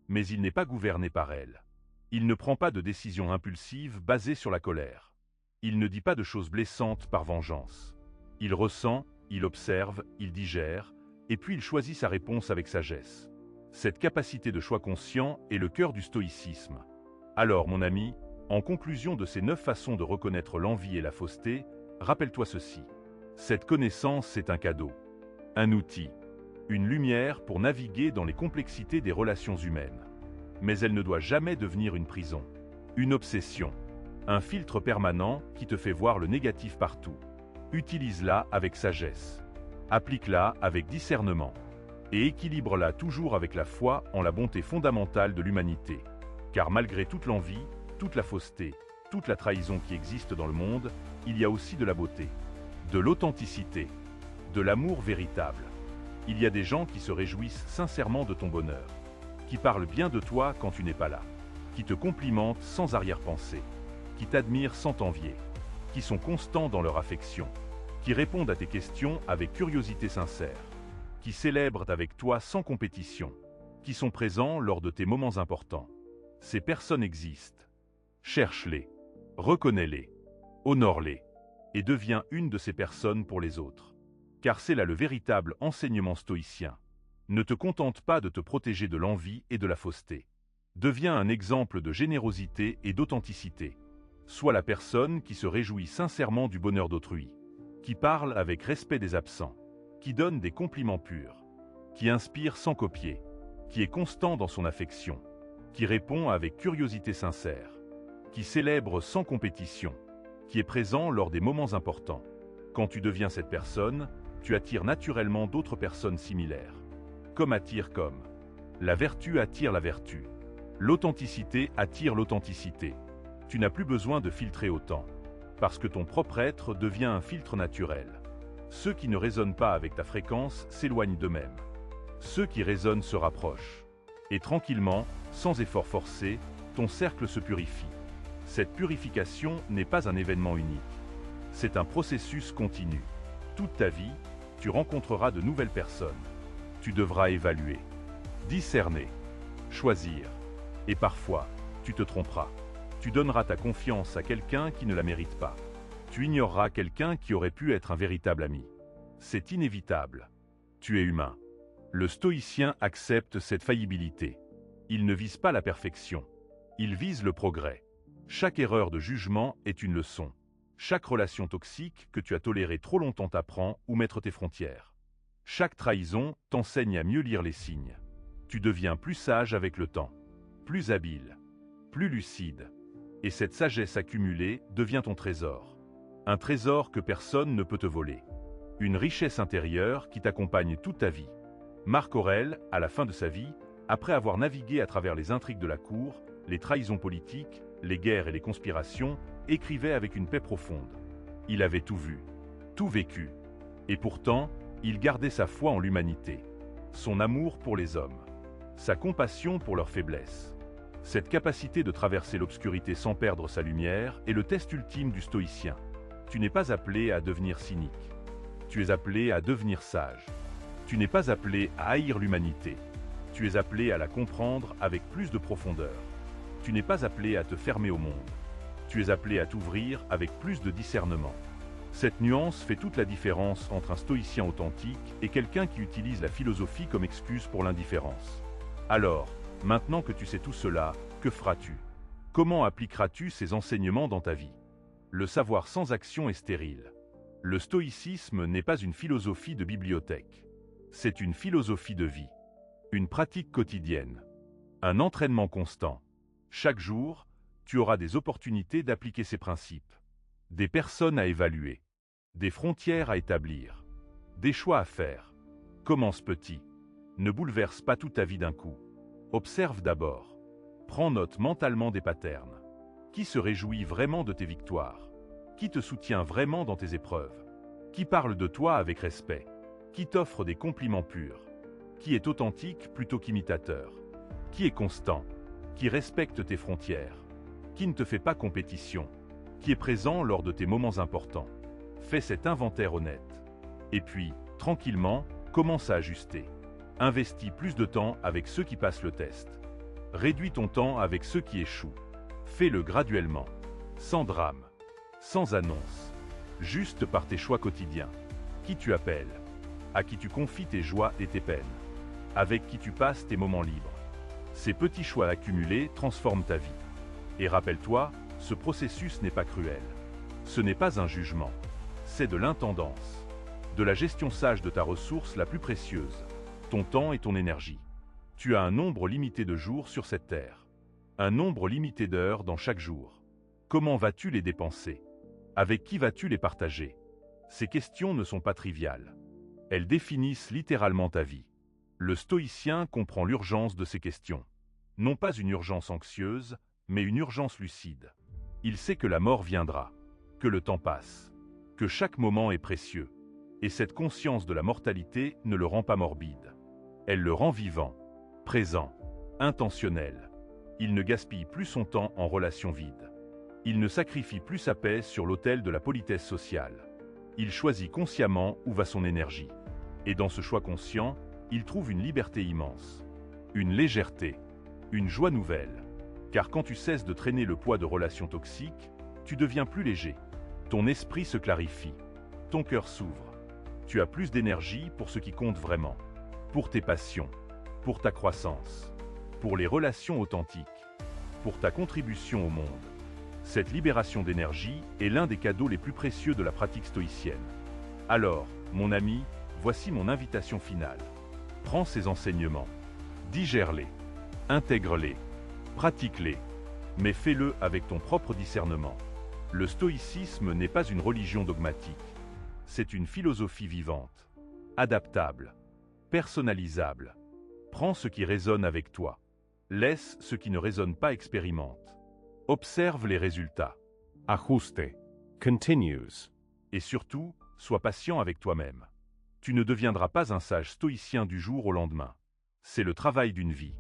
mais il n'est pas gouverné par elles. Il ne prend pas de décisions impulsives basées sur la colère. Il ne dit pas de choses blessantes par vengeance. Il ressent, il observe, il digère, et puis il choisit sa réponse avec sagesse. Cette capacité de choix conscient est le cœur du stoïcisme. Alors, mon ami, en conclusion de ces 9 façons de reconnaître l'envie et la fausseté, rappelle-toi ceci. Cette connaissance est un cadeau, un outil, une lumière pour naviguer dans les complexités des relations humaines. Mais elle ne doit jamais devenir une prison, une obsession, un filtre permanent qui te fait voir le négatif partout. Utilise-la avec sagesse, applique-la avec discernement, et équilibre-la toujours avec la foi en la bonté fondamentale de l'humanité. Car malgré toute l'envie, toute la fausseté, toute la trahison qui existe dans le monde, il y a aussi de la beauté, de l'authenticité, de l'amour véritable. Il y a des gens qui se réjouissent sincèrement de ton bonheur, qui parlent bien de toi quand tu n'es pas là, qui te complimentent sans arrière-pensée, qui t'admirent sans t'envier, qui sont constants dans leur affection, qui répondent à tes questions avec curiosité sincère, qui célèbrent avec toi sans compétition, qui sont présents lors de tes moments importants. Ces personnes existent. Cherche-les, reconnais-les, honore-les, et deviens une de ces personnes pour les autres. Car c'est là le véritable enseignement stoïcien. Ne te contente pas de te protéger de l'envie et de la fausseté. Deviens un exemple de générosité et d'authenticité. Sois la personne qui se réjouit sincèrement du bonheur d'autrui, qui parle avec respect des absents, qui donne des compliments purs, qui inspire sans copier, qui est constant dans son affection, qui répond avec curiosité sincère, qui célèbre sans compétition, qui est présent lors des moments importants. Quand tu deviens cette personne, tu attires naturellement d'autres personnes similaires. Comme attire comme. La vertu attire la vertu. L'authenticité attire l'authenticité. Tu n'as plus besoin de filtrer autant, parce que ton propre être devient un filtre naturel. Ceux qui ne résonnent pas avec ta fréquence s'éloignent d'eux-mêmes. Ceux qui résonnent se rapprochent. Et tranquillement, sans effort forcé, ton cercle se purifie. Cette purification n'est pas un événement unique. C'est un processus continu. Toute ta vie, tu rencontreras de nouvelles personnes. Tu devras évaluer, discerner, choisir. Et parfois, tu te tromperas. Tu donneras ta confiance à quelqu'un qui ne la mérite pas. Tu ignoreras quelqu'un qui aurait pu être un véritable ami. C'est inévitable. Tu es humain. Le stoïcien accepte cette faillibilité. Il ne vise pas la perfection. Il vise le progrès. Chaque erreur de jugement est une leçon. Chaque relation toxique que tu as tolérée trop longtemps t'apprend où mettre tes frontières. Chaque trahison t'enseigne à mieux lire les signes. Tu deviens plus sage avec le temps, plus habile, plus lucide. Et cette sagesse accumulée devient ton trésor. Un trésor que personne ne peut te voler. Une richesse intérieure qui t'accompagne toute ta vie. Marc Aurèle, à la fin de sa vie, après avoir navigué à travers les intrigues de la cour, les trahisons politiques, les guerres et les conspirations, écrivait avec une paix profonde. Il avait tout vu, tout vécu. Et pourtant, il gardait sa foi en l'humanité, son amour pour les hommes, sa compassion pour leurs faiblesses. Cette capacité de traverser l'obscurité sans perdre sa lumière est le test ultime du stoïcien. Tu n'es pas appelé à devenir cynique. Tu es appelé à devenir sage. Tu n'es pas appelé à haïr l'humanité. Tu es appelé à la comprendre avec plus de profondeur. Tu n'es pas appelé à te fermer au monde. Tu es appelé à t'ouvrir avec plus de discernement. Cette nuance fait toute la différence entre un stoïcien authentique et quelqu'un qui utilise la philosophie comme excuse pour l'indifférence. Alors, maintenant que tu sais tout cela, que feras-tu? Comment appliqueras-tu ces enseignements dans ta vie? Le savoir sans action est stérile. Le stoïcisme n'est pas une philosophie de bibliothèque. C'est une philosophie de vie. Une pratique quotidienne. Un entraînement constant. Chaque jour, tu auras des opportunités d'appliquer ces principes. Des personnes à évaluer. Des frontières à établir. Des choix à faire. Commence petit. Ne bouleverse pas toute ta vie d'un coup. Observe d'abord. Prends note mentalement des patterns. Qui se réjouit vraiment de tes victoires? Qui te soutient vraiment dans tes épreuves? Qui parle de toi avec respect? Qui t'offre des compliments purs? Qui est authentique plutôt qu'imitateur? Qui est constant? Qui respecte tes frontières? Qui ne te fait pas compétition? Qui est présent lors de tes moments importants? Fais cet inventaire honnête. Et puis, tranquillement, commence à ajuster. Investis plus de temps avec ceux qui passent le test. Réduis ton temps avec ceux qui échouent. Fais-le graduellement, sans drame, sans annonce, juste par tes choix quotidiens. Qui tu appelles? À qui tu confies tes joies et tes peines? Avec qui tu passes tes moments libres? Ces petits choix accumulés transforment ta vie. Et rappelle-toi, ce processus n'est pas cruel. Ce n'est pas un jugement. C'est de l'intendance. De la gestion sage de ta ressource la plus précieuse. Ton temps et ton énergie. Tu as un nombre limité de jours sur cette terre. Un nombre limité d'heures dans chaque jour. Comment vas-tu les dépenser? Avec qui vas-tu les partager? Ces questions ne sont pas triviales. Elles définissent littéralement ta vie. Le stoïcien comprend l'urgence de ces questions. Non pas une urgence anxieuse, mais une urgence lucide. Il sait que la mort viendra, que le temps passe, que chaque moment est précieux. Et cette conscience de la mortalité ne le rend pas morbide. Elle le rend vivant, présent, intentionnel. Il ne gaspille plus son temps en relations vides. Il ne sacrifie plus sa paix sur l'autel de la politesse sociale. Il choisit consciemment où va son énergie. Et dans ce choix conscient, il trouve une liberté immense, une légèreté, une joie nouvelle. Car quand tu cesses de traîner le poids de relations toxiques, tu deviens plus léger. Ton esprit se clarifie, ton cœur s'ouvre. Tu as plus d'énergie pour ce qui compte vraiment, pour tes passions, pour ta croissance, pour les relations authentiques, pour ta contribution au monde. Cette libération d'énergie est l'un des cadeaux les plus précieux de la pratique stoïcienne. Alors, mon ami, voici mon invitation finale. Prends ces enseignements, digère-les, intègre-les, pratique-les, mais fais-le avec ton propre discernement. Le stoïcisme n'est pas une religion dogmatique. C'est une philosophie vivante, adaptable, personnalisable. Prends ce qui résonne avec toi. Laisse ce qui ne résonne pas, expérimente. Observe les résultats. Ajuste. Continues. Et surtout, sois patient avec toi-même. Tu ne deviendras pas un sage stoïcien du jour au lendemain. C'est le travail d'une vie.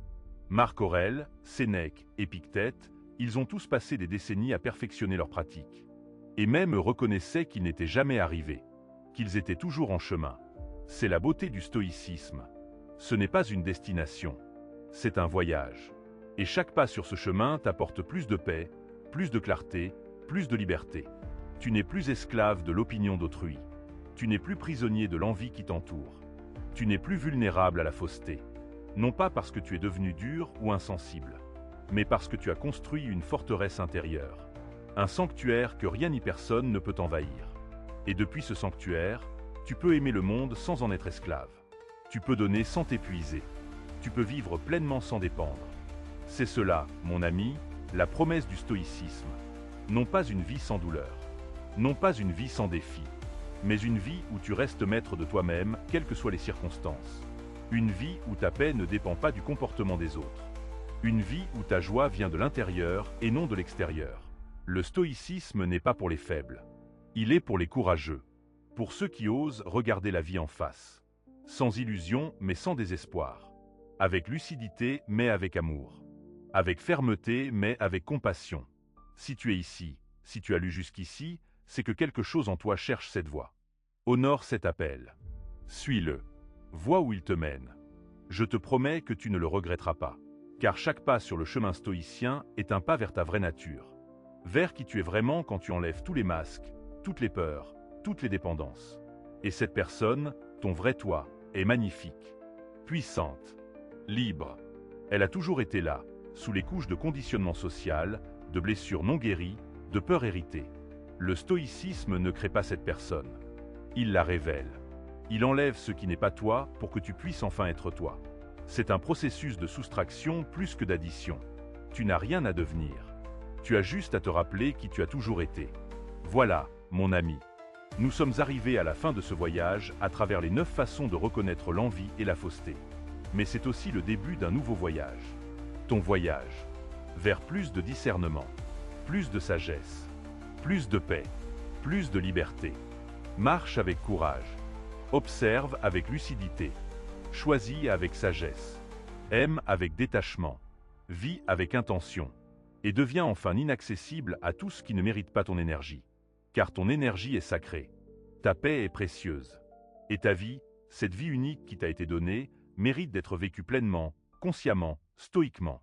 Marc Aurèle, Sénèque, Épictète, ils ont tous passé des décennies à perfectionner leur pratique. Et même eux reconnaissaient qu'ils n'étaient jamais arrivés, qu'ils étaient toujours en chemin. C'est la beauté du stoïcisme. Ce n'est pas une destination, c'est un voyage. Et chaque pas sur ce chemin t'apporte plus de paix, plus de clarté, plus de liberté. Tu n'es plus esclave de l'opinion d'autrui. Tu n'es plus prisonnier de l'envie qui t'entoure. Tu n'es plus vulnérable à la fausseté. Non pas parce que tu es devenu dur ou insensible, mais parce que tu as construit une forteresse intérieure. Un sanctuaire que rien ni personne ne peut envahir. Et depuis ce sanctuaire, tu peux aimer le monde sans en être esclave. Tu peux donner sans t'épuiser. Tu peux vivre pleinement sans dépendre. C'est cela, mon ami, la promesse du stoïcisme. Non pas une vie sans douleur, non pas une vie sans défi, mais une vie où tu restes maître de toi-même, quelles que soient les circonstances. Une vie où ta paix ne dépend pas du comportement des autres. Une vie où ta joie vient de l'intérieur et non de l'extérieur. Le stoïcisme n'est pas pour les faibles. Il est pour les courageux. Pour ceux qui osent regarder la vie en face. Sans illusion, mais sans désespoir. Avec lucidité, mais avec amour. Avec fermeté, mais avec compassion. Si tu es ici, si tu as lu jusqu'ici, c'est que quelque chose en toi cherche cette voie. Honore cet appel. Suis-le. Vois où il te mène. Je te promets que tu ne le regretteras pas. Car chaque pas sur le chemin stoïcien est un pas vers ta vraie nature. Vers qui tu es vraiment quand tu enlèves tous les masques, toutes les peurs, toutes les dépendances. Et cette personne, ton vrai toi, est magnifique, puissante, libre. Elle a toujours été là, sous les couches de conditionnement social, de blessures non guéries, de peurs héritées. Le stoïcisme ne crée pas cette personne. Il la révèle. Il enlève ce qui n'est pas toi pour que tu puisses enfin être toi. C'est un processus de soustraction plus que d'addition. Tu n'as rien à devenir. Tu as juste à te rappeler qui tu as toujours été. Voilà, mon ami. Nous sommes arrivés à la fin de ce voyage à travers les 9 façons de reconnaître l'envie et la fausseté. Mais c'est aussi le début d'un nouveau voyage. Ton voyage. Vers plus de discernement, plus de sagesse, plus de paix, plus de liberté. Marche avec courage. Observe avec lucidité. Choisis avec sagesse. Aime avec détachement. Vis avec intention. Et deviens enfin inaccessible à tout ce qui ne mérite pas ton énergie. Car ton énergie est sacrée. Ta paix est précieuse. Et ta vie, cette vie unique qui t'a été donnée, mérite d'être vécue pleinement, consciemment, stoïquement.